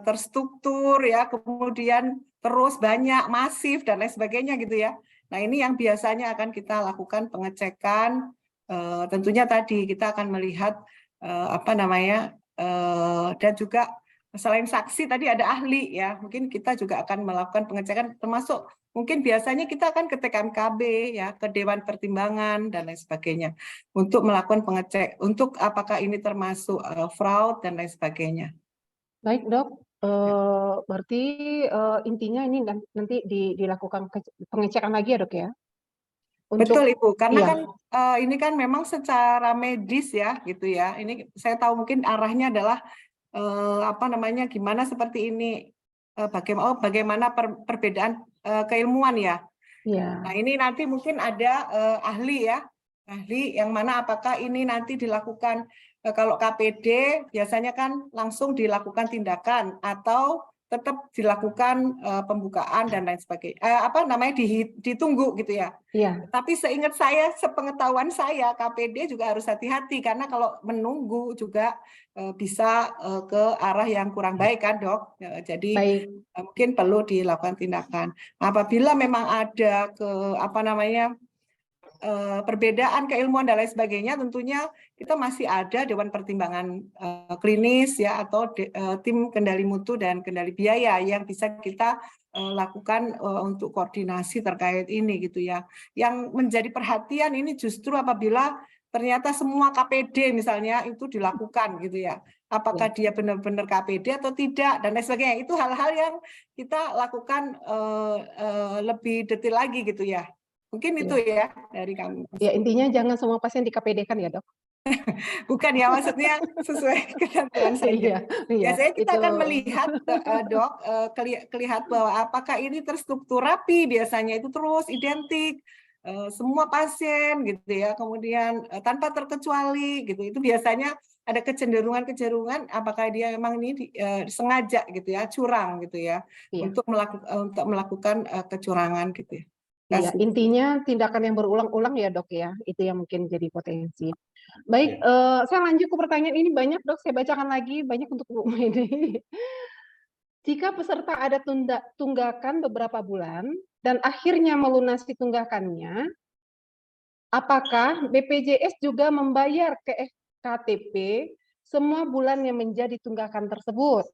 terstruktur ya, kemudian terus banyak masif dan lain sebagainya gitu ya. Nah ini yang biasanya akan kita lakukan pengecekan, tentunya tadi kita akan melihat dan juga selain saksi tadi ada ahli ya, mungkin kita juga akan melakukan pengecekan, termasuk mungkin biasanya kita akan ke TKMKB ya, ke Dewan Pertimbangan dan lain sebagainya untuk melakukan pengecek untuk apakah ini termasuk fraud dan lain sebagainya. Baik dok, berarti intinya ini nanti dilakukan pengecekan lagi ya dok ya? Betul Ibu, karena iya. kan ini kan memang secara medis ya gitu ya. Ini saya tahu mungkin arahnya adalah gimana seperti ini, bagaimana perbedaan keilmuan ya. Iya. Nah ini nanti mungkin ada ahli ya, ahli yang mana apakah ini nanti dilakukan kalau KPD biasanya kan langsung dilakukan tindakan atau tetap dilakukan pembukaan dan lain sebagainya, ditunggu gitu ya. Iya. Tapi seingat saya, sepengetahuan saya, KPD juga harus hati-hati karena kalau menunggu juga bisa ke arah yang kurang baik kan dok. Jadi Baik. mungkin perlu dilakukan tindakan. Apabila memang ada perbedaan keilmuan dan lain sebagainya, tentunya kita masih ada Dewan Pertimbangan Klinis ya atau tim kendali mutu dan kendali biaya yang bisa kita lakukan untuk koordinasi terkait ini gitu ya. Yang menjadi perhatian ini justru apabila ternyata semua KPD misalnya itu dilakukan gitu ya. Apakah dia benar-benar KPD atau tidak dan lain sebagainya. Itu hal-hal yang kita lakukan lebih detail lagi gitu ya. Mungkin itu ya dari kami. Ya intinya jangan semua pasien di KPD-kan ya dok? Bukan ya, maksudnya sesuai ketentuan saja. Biasanya kita akan melihat dok, lihat bahwa apakah ini terstruktur rapi, biasanya itu terus identik semua pasien gitu ya, kemudian tanpa terkecuali gitu. Itu biasanya ada kecenderungan apakah dia memang ini sengaja gitu ya, curang gitu ya, untuk melakukan kecurangan gitu ya. Iya, intinya tindakan yang berulang-ulang ya dok ya, itu yang mungkin jadi potensi. Baik, saya lanjut ke pertanyaan ini banyak dok, saya bacakan lagi, banyak untuk Bu Medi. Jika peserta ada tunggakan beberapa bulan dan akhirnya melunasi tunggakannya, apakah BPJS juga membayar ke FKTP semua bulan yang menjadi tunggakan tersebut?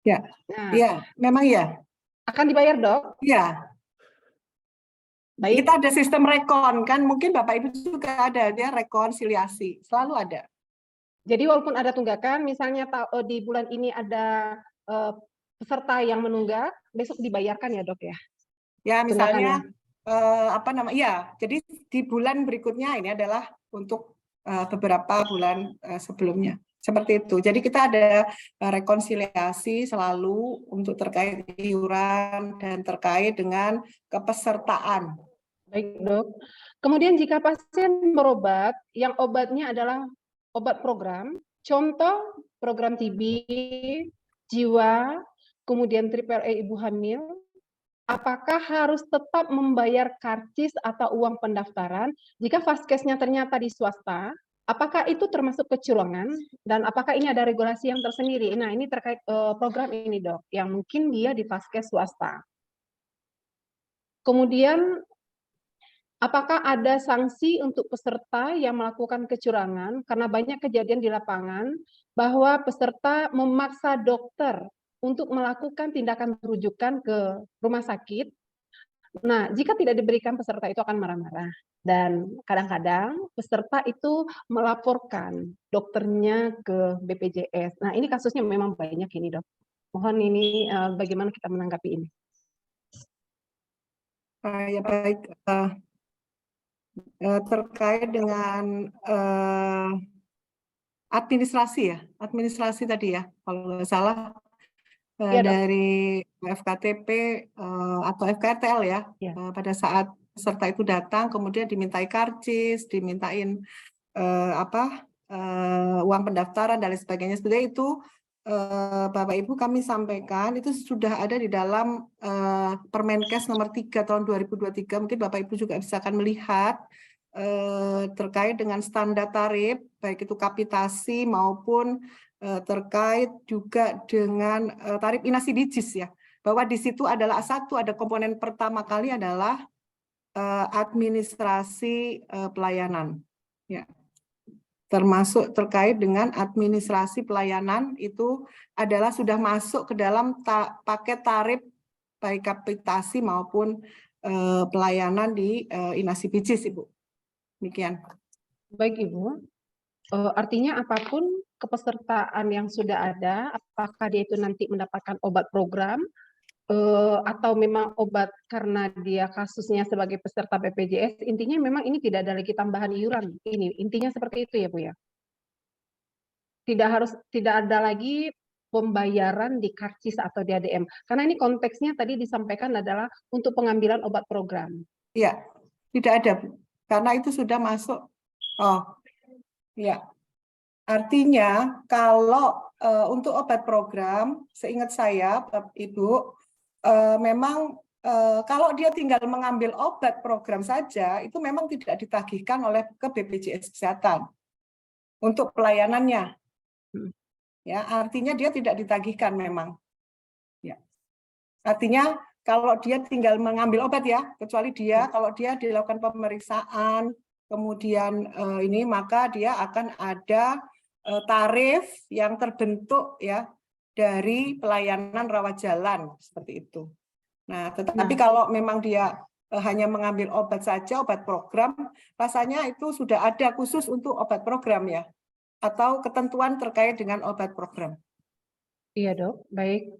Ya, ya, memang ya. Akan dibayar dok? Iya. Baik. Kita ada sistem rekon kan, mungkin Bapak Ibu juga ada ya rekonsiliasi, selalu ada. Jadi walaupun ada tunggakan, misalnya di bulan ini ada peserta yang menunggak, besok dibayarkan ya dok ya? Ya misalnya jadi di bulan berikutnya ini adalah untuk beberapa bulan sebelumnya. Seperti itu. Jadi kita ada rekonsiliasi selalu untuk terkait iuran dan terkait dengan kepesertaan. Baik dok. Kemudian jika pasien berobat, yang obatnya adalah obat program, contoh program TB, jiwa, kemudian triple E ibu hamil, apakah harus tetap membayar karcis atau uang pendaftaran jika vaskesnya ternyata di swasta? Apakah itu termasuk kecurangan dan apakah ini ada regulasi yang tersendiri? Nah, ini terkait program ini, Dok, yang mungkin dia di vaskes swasta. Kemudian apakah ada sanksi untuk peserta yang melakukan kecurangan? Karena banyak kejadian di lapangan bahwa peserta memaksa dokter untuk melakukan tindakan rujukan ke rumah sakit. Nah, jika tidak diberikan, peserta itu akan marah-marah. Dan kadang-kadang peserta itu melaporkan dokternya ke BPJS. Nah, ini kasusnya memang banyak ini, Dok. Mohon ini bagaimana kita menanggapi ini? Ya baik, terkait dengan administrasi tadi ya, kalau nggak salah dari FKTP atau FKTL ya, pada saat peserta itu datang, kemudian dimintai karcis, dimintain uang pendaftaran dan lain sebagainya. Sebenarnya itu Bapak Ibu kami sampaikan itu sudah ada di dalam Permenkes nomor 3 tahun 2023. Mungkin Bapak Ibu juga bisa akan melihat terkait dengan standar tarif, baik itu kapitasi maupun terkait juga dengan tarif inasi bijis ya. Bahwa di situ adalah satu, ada komponen pertama kali adalah administrasi pelayanan. Ya. Termasuk terkait dengan administrasi pelayanan itu adalah sudah masuk ke dalam paket tarif baik kapitasi maupun pelayanan di inasi bijis, Ibu. Demikian. Baik Ibu, artinya apapun kepesertaan yang sudah ada, apakah dia itu nanti mendapatkan obat program atau memang obat karena dia kasusnya sebagai peserta BPJS, intinya memang ini tidak ada lagi tambahan iuran. Ini intinya seperti itu ya Bu ya. Tidak ada lagi pembayaran di karcis atau di ADM. Karena ini konteksnya tadi disampaikan adalah untuk pengambilan obat program. Iya, tidak ada Bu. Karena itu sudah masuk. Oh, ya. Artinya kalau untuk obat program, seingat saya, Bapak Ibu, memang kalau dia tinggal mengambil obat program saja, itu memang tidak ditagihkan oleh ke BPJS Kesehatan untuk pelayanannya. Ya, artinya dia tidak ditagihkan memang. Ya. Artinya kalau dia tinggal mengambil obat ya, kecuali dia kalau dia dilakukan pemeriksaan, kemudian ini maka dia akan ada tarif yang terbentuk ya dari pelayanan rawat jalan seperti itu. Nah, tetapi kalau memang dia hanya mengambil obat saja, obat program, rasanya itu sudah ada khusus untuk obat program ya, atau ketentuan terkait dengan obat program. Iya Dok, baik.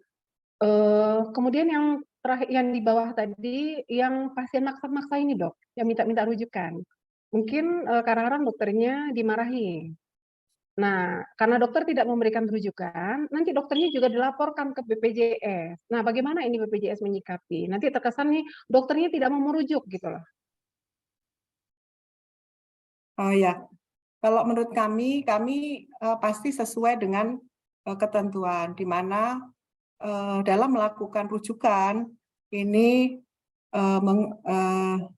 Kemudian yang terakhir yang di bawah tadi, yang pasien maksa-maksa ini Dok, yang minta-minta rujukan. Mungkin kadang-kadang dokternya dimarahi. Nah, karena dokter tidak memberikan rujukan, nanti dokternya juga dilaporkan ke BPJS. Nah, bagaimana ini BPJS menyikapi? Nanti terkesan nih dokternya tidak mau merujuk gitu loh. Oh ya, kalau menurut kami pasti sesuai dengan ketentuan, di mana dalam melakukan rujukan ini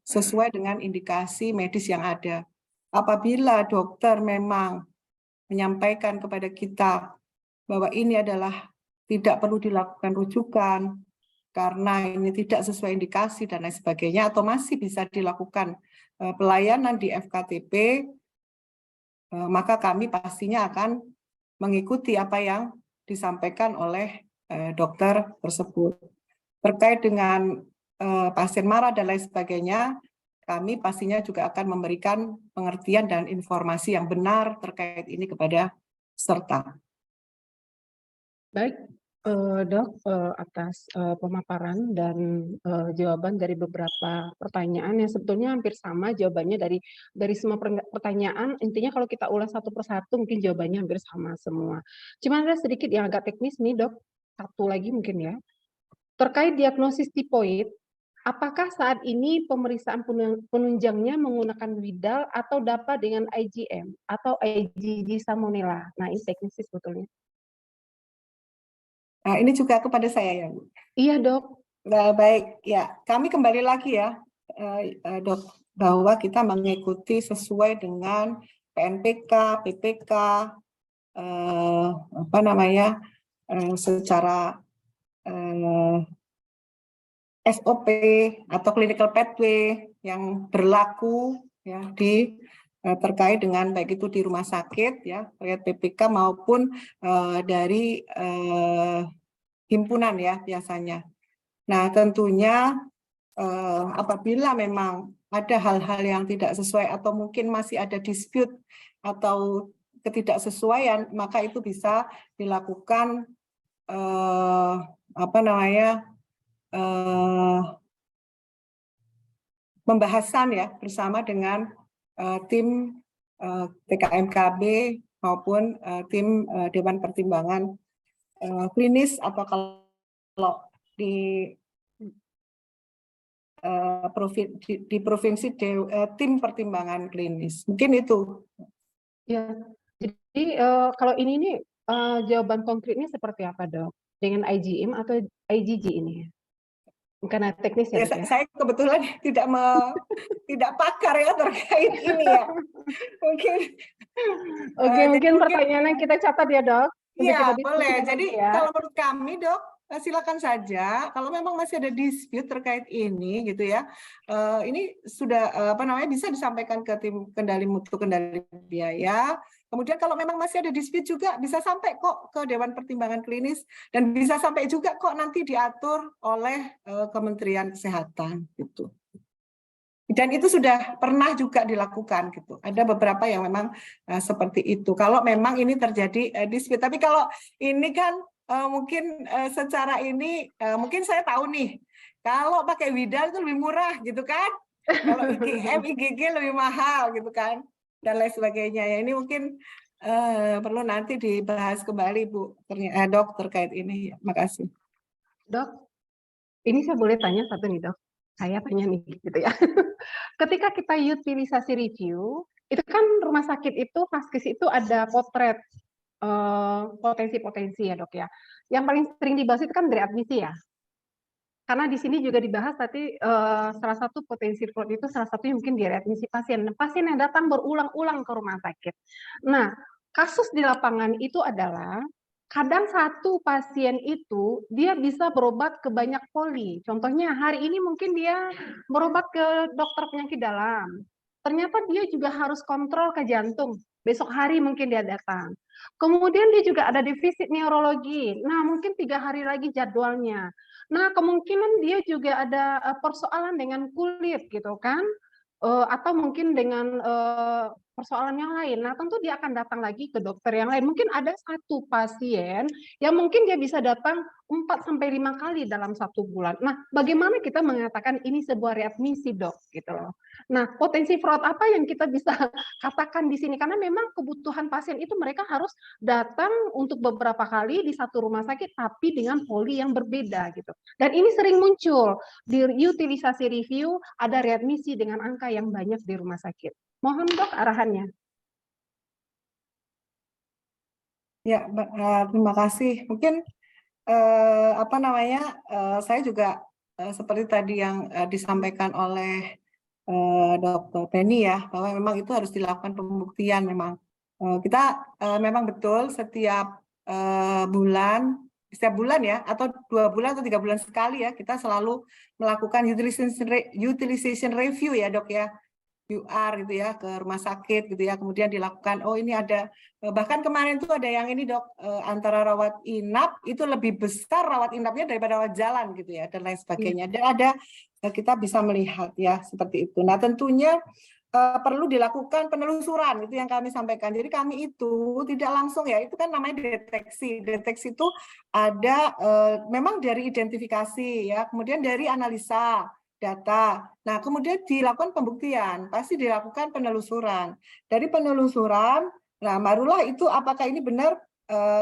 sesuai dengan indikasi medis yang ada. Apabila dokter memang menyampaikan kepada kita bahwa ini adalah tidak perlu dilakukan rujukan karena ini tidak sesuai indikasi dan lain sebagainya, atau masih bisa dilakukan pelayanan di FKTP, maka kami pastinya akan mengikuti apa yang disampaikan oleh dokter tersebut. Terkait dengan pasien marah dan lain sebagainya, kami pastinya juga akan memberikan pengertian dan informasi yang benar terkait ini kepada peserta. Baik, Dok, atas pemaparan dan jawaban dari beberapa pertanyaan yang sebetulnya hampir sama jawabannya dari semua pertanyaan. Intinya kalau kita ulas satu persatu mungkin jawabannya hampir sama semua. Cuma ada sedikit yang agak teknis nih Dok, satu lagi mungkin ya. Terkait diagnosis tipoid, apakah saat ini pemeriksaan penunjangnya menggunakan Widal atau dapat dengan IgM atau IgG Salmonella? Nah, ini teknis sebetulnya. Nah, ini juga kepada saya ya, Bu. Iya, Dok. Nah, baik, ya. Kami kembali lagi ya, Dok, bahwa kita mengikuti sesuai dengan PNPK, PPK, secara SOP atau clinical pathway yang berlaku ya di terkait dengan baik itu di rumah sakit ya, terkait PPK maupun dari himpunan ya biasanya. Nah, tentunya apabila memang ada hal-hal yang tidak sesuai atau mungkin masih ada dispute atau ketidaksesuaian, maka itu bisa dilakukan pembahasan ya bersama dengan tim TKMKB maupun tim Dewan Pertimbangan Klinis, atau kalau di di provinsi tim pertimbangan klinis. Mungkin itu. Ya, jadi kalau ini nih jawaban konkretnya seperti apa, Dok? Dengan IgM atau IgG ini? Karena teknis ya, Ya, Dok, ya? saya kebetulan tidak pakar ya terkait ini ya. Mungkin Oke, jadi mungkin pertanyaannya kita catat ya, Dok. Untuk kita iya, diskusikan boleh. Jadi nanti ya. kalau menurut kami, Dok, silakan saja. Kalau memang masih ada dispute terkait ini, gitu ya, ini sudah apa namanya bisa disampaikan ke tim kendali mutu, kendali biaya. Kemudian kalau memang masih ada dispute juga bisa sampai kok ke Dewan Pertimbangan Klinis dan bisa sampai juga kok nanti diatur oleh Kementerian Kesehatan, gitu. Dan itu sudah pernah juga dilakukan gitu. Ada beberapa yang memang seperti itu. Kalau memang ini terjadi dispute. Tapi kalau ini kan mungkin secara ini mungkin saya tahu nih. Kalau pakai Widal itu lebih murah gitu kan. Kalau IgM, IgG lebih mahal gitu kan. Dan lain sebagainya. Ya ini mungkin perlu nanti dibahas kembali Bu, Dok terkait ini. Makasih. Dok, ini saya boleh tanya satu nih, Dok. Saya tanya nih, gitu ya. Ketika kita utilisasi review, itu kan rumah sakit itu, vaskes itu ada potret potensi-potensi ya, Dok ya. Yang paling sering dibahas itu kan readmisi ya. Karena di sini juga dibahas tadi salah satu potensi fraud itu salah satunya mungkin di readmisi pasien. Pasien yang datang berulang-ulang ke rumah sakit. Nah, kasus di lapangan itu adalah kadang satu pasien itu dia bisa berobat ke banyak poli. Contohnya hari ini mungkin dia berobat ke dokter penyakit dalam. Ternyata dia juga harus kontrol ke jantung. Besok hari mungkin dia datang. Kemudian dia juga ada defisit neurologi. Nah, mungkin 3 hari lagi jadwalnya. Nah, kemungkinan dia juga ada persoalan dengan kulit gitu kan, atau mungkin dengan persoalan yang lain. Nah, tentu dia akan datang lagi ke dokter yang lain. Mungkin ada satu pasien yang mungkin dia bisa datang 4 sampai 5 kali dalam 1 bulan. Nah, bagaimana kita mengatakan ini sebuah readmisi, Dok, gitu loh. Nah, potensi fraud apa yang kita bisa katakan di sini? Karena memang kebutuhan pasien itu mereka harus datang untuk beberapa kali di satu rumah sakit, tapi dengan poli yang berbeda gitu. Dan ini sering muncul di utilisasi review, ada readmisi dengan angka yang banyak di rumah sakit. Mohon Dok arahannya. Ya, terima kasih. Mungkin apa namanya, saya juga seperti tadi yang disampaikan oleh Dr. Penny ya, bahwa memang itu harus dilakukan pembuktian memang. Kita memang betul setiap setiap bulan ya, atau 2 bulan atau 3 bulan sekali ya, kita selalu melakukan utilization review ya, Dok ya. UR gitu ya ke rumah sakit gitu ya, kemudian dilakukan oh ini ada bahkan kemarin tuh ada yang ini Dok, antara rawat inap itu lebih besar rawat inapnya daripada rawat jalan gitu ya dan lain sebagainya. Dan ada kita bisa melihat ya seperti itu. Nah tentunya perlu dilakukan penelusuran itu yang kami sampaikan. Jadi kami itu tidak langsung ya, itu kan namanya deteksi. Deteksi itu ada memang dari identifikasi ya, kemudian dari analisa data. Nah, kemudian dilakukan pembuktian, pasti dilakukan penelusuran. Dari penelusuran, nah barulah itu apakah ini benar,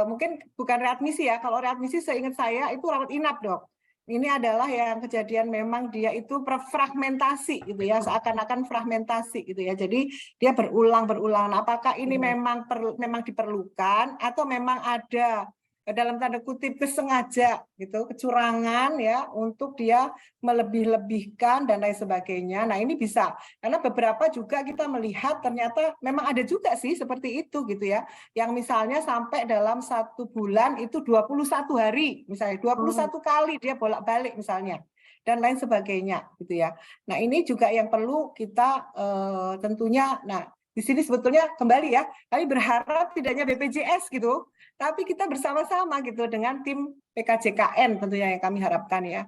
mungkin bukan readmisi ya, kalau readmisi seingat saya itu rawat inap Dok. Ini adalah yang kejadian memang dia itu fragmentasi gitu ya, seakan-akan fragmentasi gitu ya. Jadi dia berulang-berulang. Nah, apakah ini memang diperlukan atau memang ada dalam tanda kutip kesengaja gitu, kecurangan ya untuk dia melebih-lebihkan dan lain sebagainya. Nah, ini bisa karena beberapa juga kita melihat ternyata memang ada juga sih seperti itu gitu ya. Yang misalnya sampai dalam 1 bulan itu 21 hari misalnya 21 kali dia bolak-balik misalnya dan lain sebagainya gitu ya. Nah, ini juga yang perlu kita tentunya di sini sebetulnya kembali ya, kami berharap tidak hanya BPJS gitu, tapi kita bersama-sama gitu dengan tim PKJKN tentunya yang kami harapkan ya,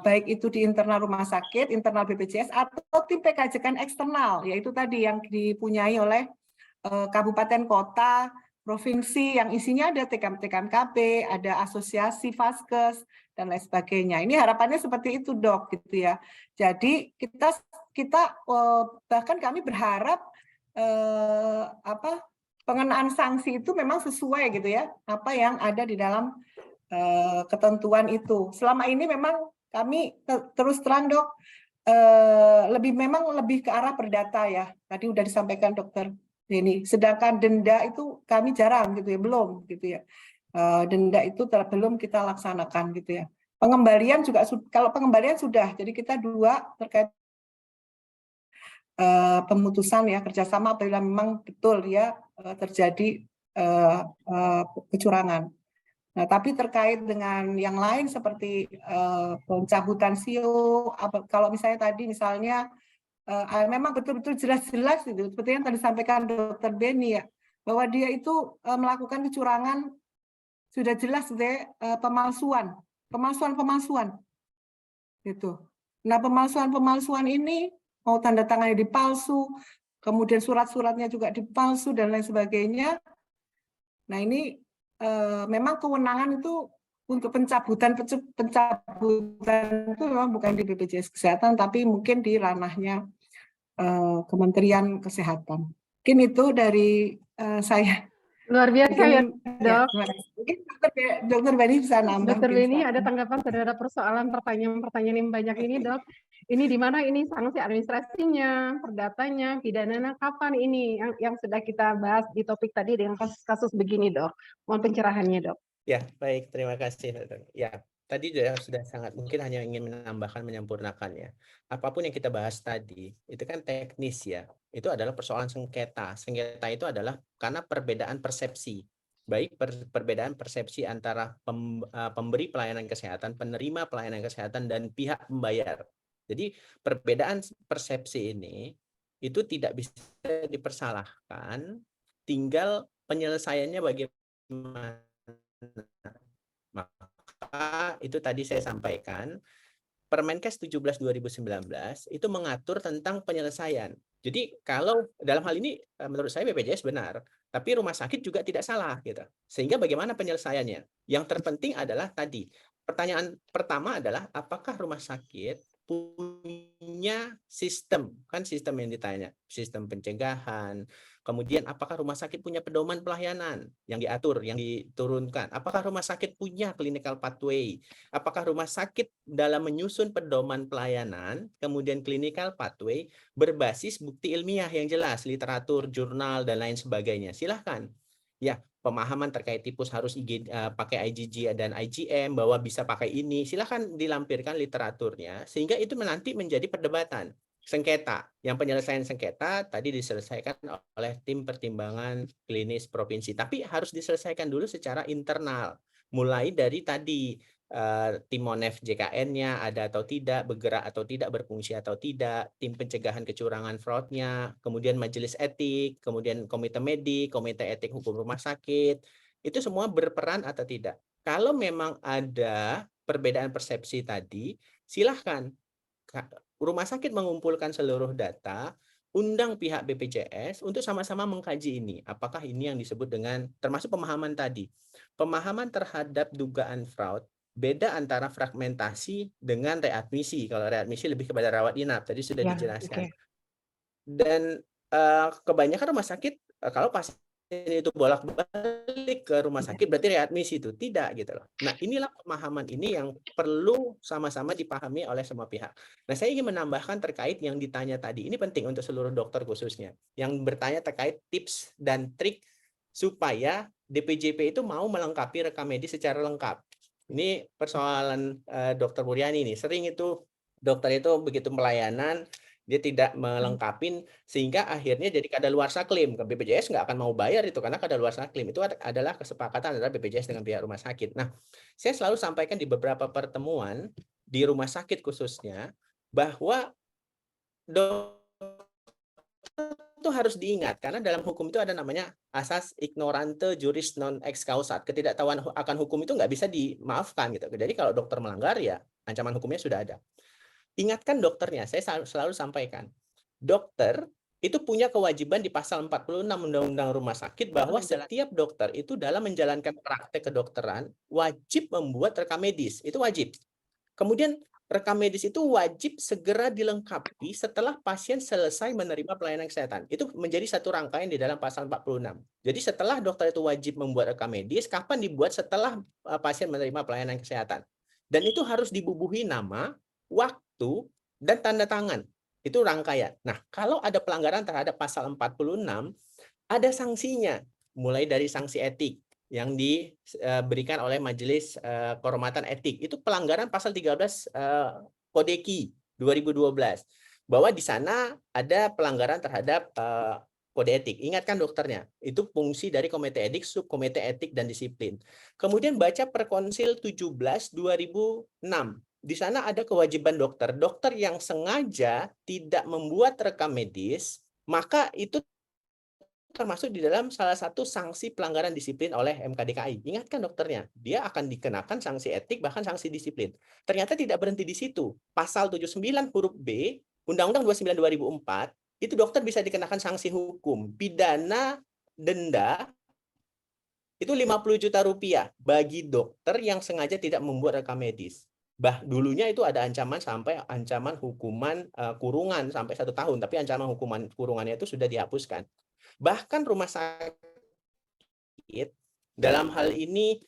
baik itu di internal rumah sakit, internal BPJS atau tim PKJKN eksternal, yaitu tadi yang dipunyai oleh kabupaten kota, provinsi yang isinya ada TKMKB, ada asosiasi vaskes dan lain sebagainya. Ini harapannya seperti itu Dok gitu ya. Jadi kita bahkan kami berharap pengenaan sanksi itu memang sesuai gitu ya apa yang ada di dalam ketentuan itu. Selama ini memang kami terus terang Dok memang lebih ke arah perdata ya. Tadi udah disampaikan Dokter Denny. Sedangkan denda itu kami jarang gitu ya, belum gitu ya. Denda itu belum kita laksanakan gitu ya. Pengembalian juga kalau pengembalian sudah. Jadi kita dua terkait pemutusan ya kerjasama apabila memang betul ya terjadi kecurangan. Nah, tapi terkait dengan yang lain seperti pencabutan CEO, kalau misalnya tadi memang betul-betul jelas-jelas itu seperti yang tadi disampaikan Dokter Beni ya, bahwa dia itu melakukan kecurangan sudah jelas pemalsuan gitu. Nah, pemalsuan ini mau tanda tangannya dipalsu, kemudian surat-suratnya juga dipalsu dan lain sebagainya. Nah, ini memang kewenangan itu untuk pencabutan itu memang bukan di BPJS Kesehatan, tapi mungkin di ranahnya Kementerian Kesehatan. Mungkin itu dari saya. Luar biasa ya, Ya, Dok. mungkin Dokter Beni bisa nambah. Dokter Beni, ada tanggapan saudara persoalan pertanyaan yang banyak ini, Dok? Ini di mana ini sanksi administrasinya, perdatanya, pidananya kapan ini yang sudah kita bahas di topik tadi dengan kasus-kasus begini, Dok. Mohon pencerahannya, Dok. Ya, baik. Terima kasih, Dokter. Ya, tadi sudah sangat mungkin hanya ingin menambahkan, menyempurnakan ya. Apapun yang kita bahas tadi, itu kan teknis ya. Itu adalah persoalan sengketa. Sengketa itu adalah karena perbedaan persepsi. Baik perbedaan persepsi antara pemberi pelayanan kesehatan, penerima pelayanan kesehatan, dan pihak pembayar. Jadi perbedaan persepsi ini itu tidak bisa dipersalahkan, tinggal penyelesaiannya bagaimana. Maka itu tadi saya sampaikan, Permenkes 17 2019 itu mengatur tentang penyelesaian. Jadi kalau dalam hal ini menurut saya BPJS benar, tapi rumah sakit juga tidak salah gitu. Sehingga bagaimana penyelesaiannya? Yang terpenting adalah tadi, pertanyaan pertama adalah apakah rumah sakit punya sistem, kan sistem yang ditanya, sistem pencegahan, kemudian apakah rumah sakit punya pedoman pelayanan yang diatur, yang diturunkan, apakah rumah sakit punya clinical pathway, apakah rumah sakit dalam menyusun pedoman pelayanan, kemudian clinical pathway berbasis bukti ilmiah yang jelas, literatur, jurnal, dan lain sebagainya. Silahkan. Ya, pemahaman terkait tipus harus pakai IgG dan IgM, bahwa bisa pakai ini, silahkan dilampirkan literaturnya, sehingga itu nanti menjadi perdebatan. Sengketa, yang penyelesaian sengketa tadi diselesaikan oleh tim pertimbangan klinis provinsi, tapi harus diselesaikan dulu secara internal, mulai dari tadi tim Monef JKN-nya ada atau tidak, bergerak atau tidak, berfungsi atau tidak, tim pencegahan kecurangan fraudnya, kemudian majelis etik, kemudian komite medik, komite etik hukum rumah sakit, itu semua berperan atau tidak. Kalau memang ada perbedaan persepsi tadi, silahkan rumah sakit mengumpulkan seluruh data, undang pihak BPJS untuk sama-sama mengkaji ini. Apakah ini yang disebut dengan, termasuk pemahaman tadi, pemahaman terhadap dugaan fraud, beda antara fragmentasi dengan readmisi. Kalau readmisi lebih kepada rawat inap, tadi sudah dijelaskan. Dan kebanyakan rumah sakit, kalau pasien itu bolak-balik ke rumah sakit, berarti readmisi itu. Tidak gitu loh. Nah, inilah pemahaman ini yang perlu sama-sama dipahami oleh semua pihak. Nah, saya ingin menambahkan terkait yang ditanya tadi. Ini penting untuk seluruh dokter khususnya. Yang bertanya terkait tips dan trik supaya DPJP itu mau melengkapi rekam medis secara lengkap. Ini persoalan Dokter Muryani nih. Sering itu dokter itu begitu pelayanan, dia tidak melengkapi, sehingga akhirnya jadi kadaluarsa klaim. Ke BPJS nggak akan mau bayar itu, karena kadaluarsa klaim itu adalah kesepakatan antara BPJS dengan pihak rumah sakit. Nah, saya selalu sampaikan di beberapa pertemuan, di rumah sakit khususnya, bahwa itu harus diingat, karena dalam hukum itu ada namanya asas ignorante juris non ex causat. Ketidaktahuan akan hukum itu nggak bisa dimaafkan gitu. Jadi kalau dokter melanggar, ya ancaman hukumnya sudah ada. Ingatkan dokternya, saya selalu sampaikan, dokter itu punya kewajiban di pasal 46 Undang-Undang Rumah Sakit, bahwa setiap dokter itu dalam menjalankan praktek kedokteran wajib membuat rekam medis, itu wajib. Kemudian rekam medis itu wajib segera dilengkapi setelah pasien selesai menerima pelayanan kesehatan. Itu menjadi satu rangkaian di dalam pasal 46. Jadi setelah dokter itu wajib membuat rekam medis, kapan dibuat? Setelah pasien menerima pelayanan kesehatan. Dan itu harus dibubuhi nama, waktu, dan tanda tangan. Itu rangkaian. Nah, kalau ada pelanggaran terhadap pasal 46, ada sanksinya, mulai dari sanksi etik yang diberikan oleh Majelis Kehormatan Etik. Itu pelanggaran pasal 13 Kodeki 2012. Bahwa di sana ada pelanggaran terhadap kode etik. Ingatkan dokternya, itu fungsi dari komite etik, subkomite etik dan disiplin. Kemudian baca Perkonsil 17 2006. Di sana ada kewajiban dokter. Dokter yang sengaja tidak membuat rekam medis, maka itu termasuk di dalam salah satu sanksi pelanggaran disiplin oleh MKDKI. Ingatkan dokternya, dia akan dikenakan sanksi etik, bahkan sanksi disiplin. Ternyata tidak berhenti di situ. Pasal 79 huruf B, Undang-Undang 29 2004, itu dokter bisa dikenakan sanksi hukum, pidana, denda, itu 50 juta rupiah bagi dokter yang sengaja tidak membuat rekam medis. Dulunya itu ada ancaman sampai ancaman hukuman kurungan sampai 1 tahun, tapi ancaman hukuman kurungannya itu sudah dihapuskan. Bahkan rumah sakit, dalam hal ini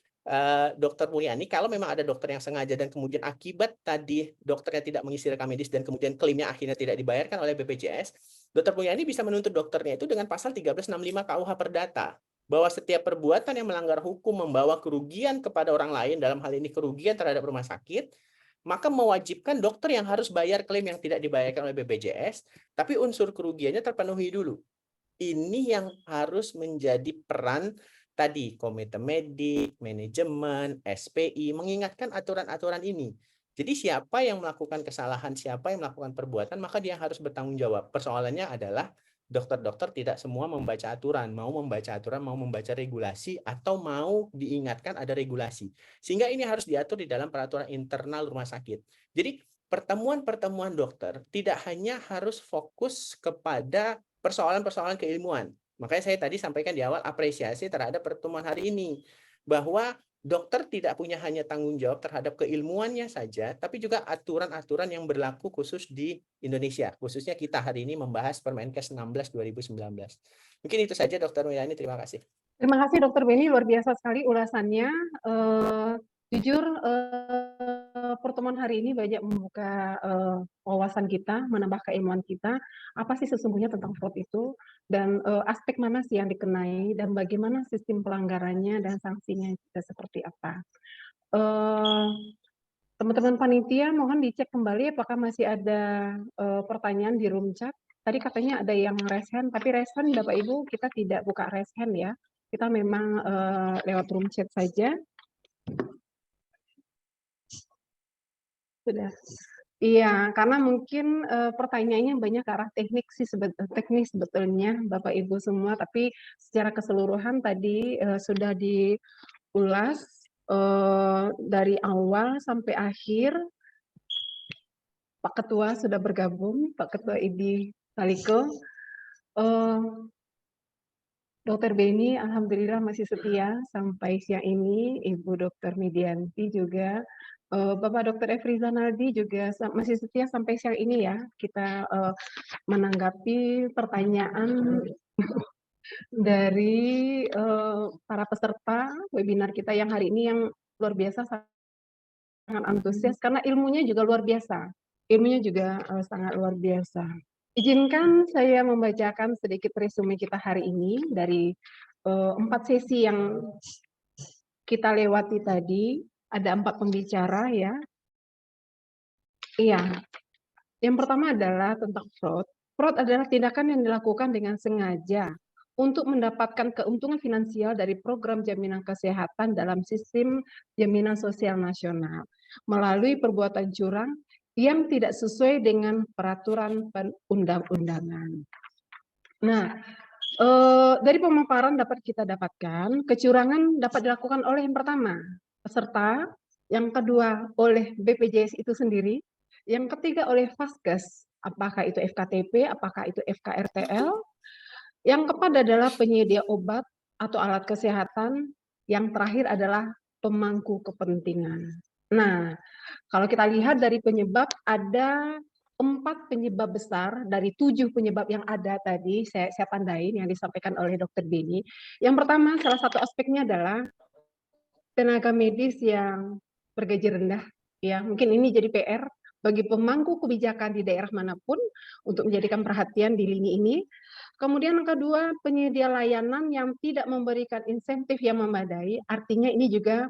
Dokter Mulyani, kalau memang ada dokter yang sengaja dan kemudian akibat tadi dokternya tidak mengisi rekam medis dan kemudian klaimnya akhirnya tidak dibayarkan oleh BPJS, Dokter Mulyani bisa menuntut dokternya itu dengan pasal 1365 KUH Perdata, bahwa setiap perbuatan yang melanggar hukum membawa kerugian kepada orang lain, dalam hal ini kerugian terhadap rumah sakit, maka mewajibkan dokter yang harus bayar klaim yang tidak dibayarkan oleh BPJS, tapi unsur kerugiannya terpenuhi dulu. Ini yang harus menjadi peran tadi, komite medik, manajemen, SPI, mengingatkan aturan-aturan ini. Jadi siapa yang melakukan kesalahan, siapa yang melakukan perbuatan, maka dia harus bertanggung jawab. Persoalannya adalah dokter-dokter tidak semua membaca aturan, mau membaca regulasi, atau mau diingatkan ada regulasi. Sehingga ini harus diatur di dalam peraturan internal rumah sakit. Jadi pertemuan-pertemuan dokter tidak hanya harus fokus kepada persoalan-persoalan keilmuan. Makanya saya tadi sampaikan di awal apresiasi terhadap pertemuan hari ini, bahwa dokter tidak punya hanya tanggung jawab terhadap keilmuannya saja, tapi juga aturan-aturan yang berlaku khusus di Indonesia. Khususnya kita hari ini membahas Permenkes 16 2019. Mungkin itu saja Dokter Mulyani, terima kasih. Terima kasih Dokter Beni, luar biasa sekali ulasannya. Jujur pertemuan hari ini banyak membuka wawasan kita, menambah keilmuan kita, apa sih sesungguhnya tentang fraud itu, dan aspek mana sih yang dikenai, dan bagaimana sistem pelanggarannya, dan sanksinya juga seperti apa. Teman-teman panitia mohon dicek kembali apakah masih ada pertanyaan di room chat. Tadi katanya ada yang raise hand, tapi raise hand Bapak Ibu kita tidak buka raise hand ya. Kita memang lewat room chat saja. Sudah. Iya, karena mungkin pertanyaannya banyak ke arah teknis sebetulnya Bapak Ibu semua, tapi secara keseluruhan tadi sudah diulas dari awal sampai akhir. Pak Ketua sudah bergabung, Pak Ketua IDI Taliko. Dokter Beni alhamdulillah masih setia sampai siang ini, Ibu Dokter Midianti juga, Bapak Dokter Efri Zanaldi juga masih setia sampai siang ini ya. Kita menanggapi pertanyaan dari para peserta webinar kita yang hari ini yang luar biasa sangat antusias karena ilmunya juga luar biasa. Ilmunya juga sangat luar biasa. Izinkan saya membacakan sedikit resume kita hari ini dari 4 sesi yang kita lewati tadi. Ada 4 pembicara ya. Iya. Yang pertama adalah tentang fraud. Fraud adalah tindakan yang dilakukan dengan sengaja untuk mendapatkan keuntungan finansial dari program jaminan kesehatan dalam sistem jaminan sosial nasional melalui perbuatan curang yang tidak sesuai dengan peraturan perundang-undangan. Nah, dari pemaparan dapat kita dapatkan, kecurangan dapat dilakukan oleh yang pertama, peserta, yang kedua oleh BPJS itu sendiri, yang ketiga oleh Vaskes, apakah itu FKTP, apakah itu FKRTL, yang keempat adalah penyedia obat atau alat kesehatan, yang terakhir adalah pemangku kepentingan. Nah, kalau kita lihat dari penyebab, ada 4 penyebab besar dari 7 penyebab yang ada tadi, saya tandain yang disampaikan oleh Dokter Beni. Yang pertama, salah satu aspeknya adalah tenaga medis yang bergaji rendah. Ya, mungkin ini jadi PR bagi pemangku kebijakan di daerah manapun untuk menjadikan perhatian di lini ini. Kemudian yang kedua, penyedia layanan yang tidak memberikan insentif yang memadai, artinya ini juga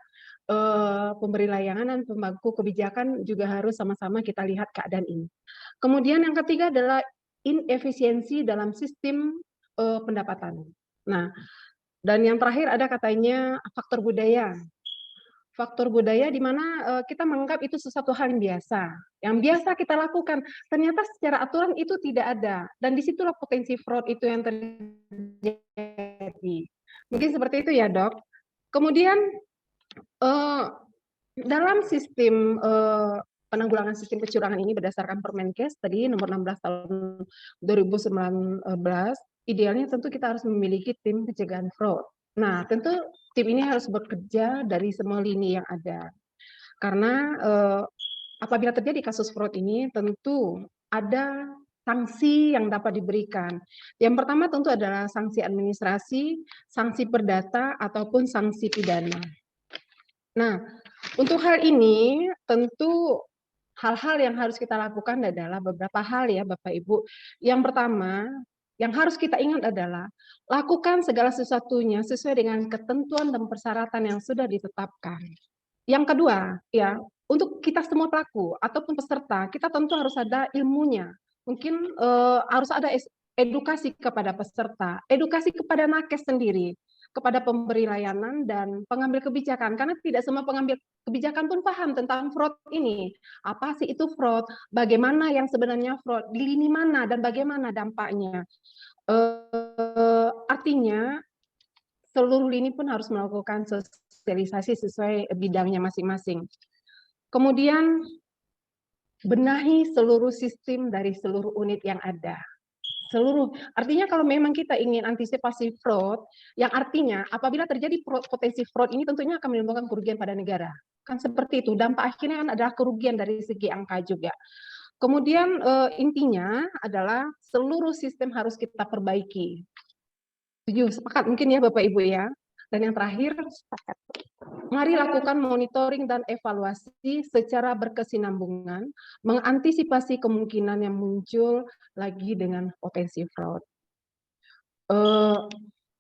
pemberi layanan dan pemangku kebijakan juga harus sama-sama kita lihat keadaan ini. Kemudian yang ketiga adalah inefisiensi dalam sistem pendapatan. Nah, dan yang terakhir ada katanya faktor budaya. Faktor budaya di mana kita menganggap itu sesuatu hal yang biasa. Yang biasa kita lakukan, ternyata secara aturan itu tidak ada. Dan disitulah potensi fraud itu yang terjadi. Mungkin seperti itu ya, Dok. Kemudian dalam sistem penanggulangan sistem kecurangan ini berdasarkan Permenkes tadi nomor 16 tahun 2019, idealnya tentu kita harus memiliki tim pencegahan fraud. Nah, tentu tim ini harus bekerja dari semua lini yang ada. Karena apabila terjadi kasus fraud ini tentu ada sanksi yang dapat diberikan. Yang pertama tentu adalah sanksi administrasi, sanksi perdata, ataupun sanksi pidana. Nah, untuk hal ini tentu hal-hal yang harus kita lakukan adalah beberapa hal ya Bapak Ibu. Yang pertama, yang harus kita ingat adalah lakukan segala sesuatunya sesuai dengan ketentuan dan persyaratan yang sudah ditetapkan. Yang kedua, ya, untuk kita semua pelaku ataupun peserta, kita tentu harus ada ilmunya. Mungkin harus ada edukasi kepada peserta, edukasi kepada nakes sendiri, kepada pemberi layanan dan pengambil kebijakan, karena tidak semua pengambil kebijakan pun paham tentang fraud ini. Apa sih itu fraud? Bagaimana yang sebenarnya fraud? Di lini mana dan bagaimana dampaknya? Artinya seluruh lini pun harus melakukan sosialisasi sesuai bidangnya masing-masing. Kemudian benahi seluruh sistem dari seluruh unit yang ada. Artinya kalau memang kita ingin antisipasi fraud, yang artinya apabila terjadi potensi fraud ini tentunya akan menimbulkan kerugian pada negara. Kan seperti itu, dampak akhirnya kan adalah kerugian dari segi angka juga. Kemudian intinya adalah seluruh sistem harus kita perbaiki. Setuju, sepakat mungkin ya Bapak Ibu ya. Dan yang terakhir, sepakat. Mari lakukan monitoring dan evaluasi secara berkesinambungan, mengantisipasi kemungkinan yang muncul lagi dengan potensi fraud.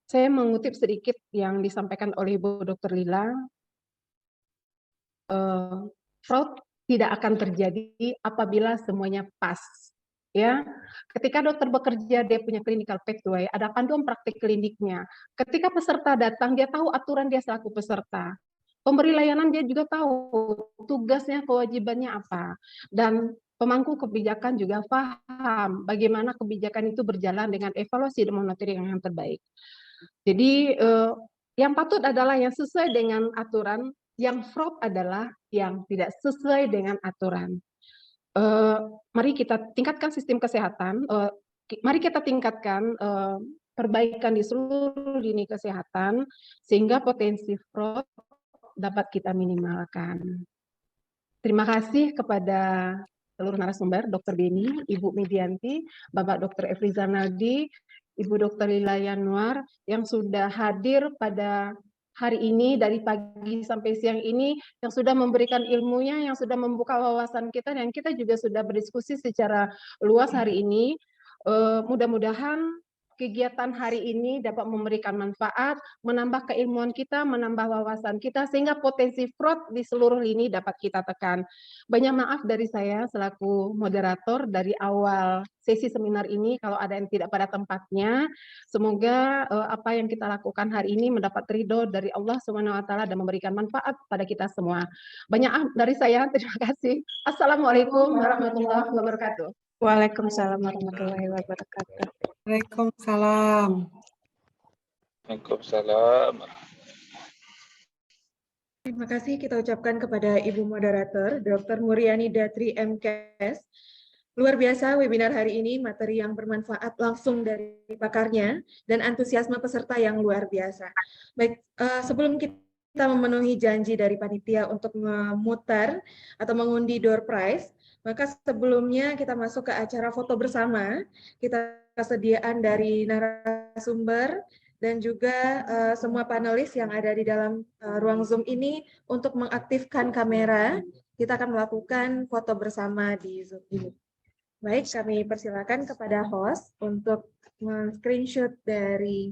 Saya mengutip sedikit yang disampaikan oleh Ibu Dr. Lila. Fraud tidak akan terjadi apabila semuanya pas. Ya, ketika dokter bekerja dia punya clinical pathway, ada panduan praktik kliniknya. Ketika peserta datang dia tahu aturan dia selaku peserta. Pemberi layanan dia juga tahu tugasnya, kewajibannya apa. Dan pemangku kebijakan juga paham bagaimana kebijakan itu berjalan dengan evaluasi dan monitoring yang terbaik. Jadi yang patut adalah yang sesuai dengan aturan, yang fraud adalah yang tidak sesuai dengan aturan. Mari kita tingkatkan sistem kesehatan, mari kita tingkatkan perbaikan di seluruh lini kesehatan, sehingga potensi fraud dapat kita minimalkan. Terima kasih kepada seluruh narasumber, Dr. Beni, Ibu Midianti, Bapak Dr. Efri Zanaldi, Ibu Dr. Lila Yanuar, yang sudah hadir pada hari ini dari pagi sampai siang ini, yang sudah memberikan ilmunya, yang sudah membuka wawasan kita, dan kita juga sudah berdiskusi secara luas hari ini. Mudah-mudahan kegiatan hari ini dapat memberikan manfaat, menambah keilmuan kita, menambah wawasan kita, sehingga potensi fraud di seluruh lini dapat kita tekan. Banyak maaf dari saya selaku moderator dari awal sesi seminar ini kalau ada yang tidak pada tempatnya. Semoga apa yang kita lakukan hari ini mendapat ridho dari Allah SWT dan memberikan manfaat pada kita semua. Banyak maaf dari saya, terima kasih. Assalamualaikum warahmatullahi wabarakatuh. Waalaikumsalam warahmatullahi wabarakatuh. Waalaikumsalam. Waalaikumsalam. Terima kasih kita ucapkan kepada Ibu Moderator, Dr. Muriani Datri MKes. Luar biasa webinar hari ini, materi yang bermanfaat langsung dari pakarnya, dan antusiasme peserta yang luar biasa. Baik, sebelum kita memenuhi janji dari panitia untuk memutar atau mengundi door prize, maka sebelumnya kita masuk ke acara foto bersama, kita kesediaan dari narasumber, dan juga semua panelis yang ada di dalam ruang Zoom ini untuk mengaktifkan kamera. kita akan melakukan foto bersama di Zoom ini. Baik, kami persilakan kepada host untuk men-screenshot dari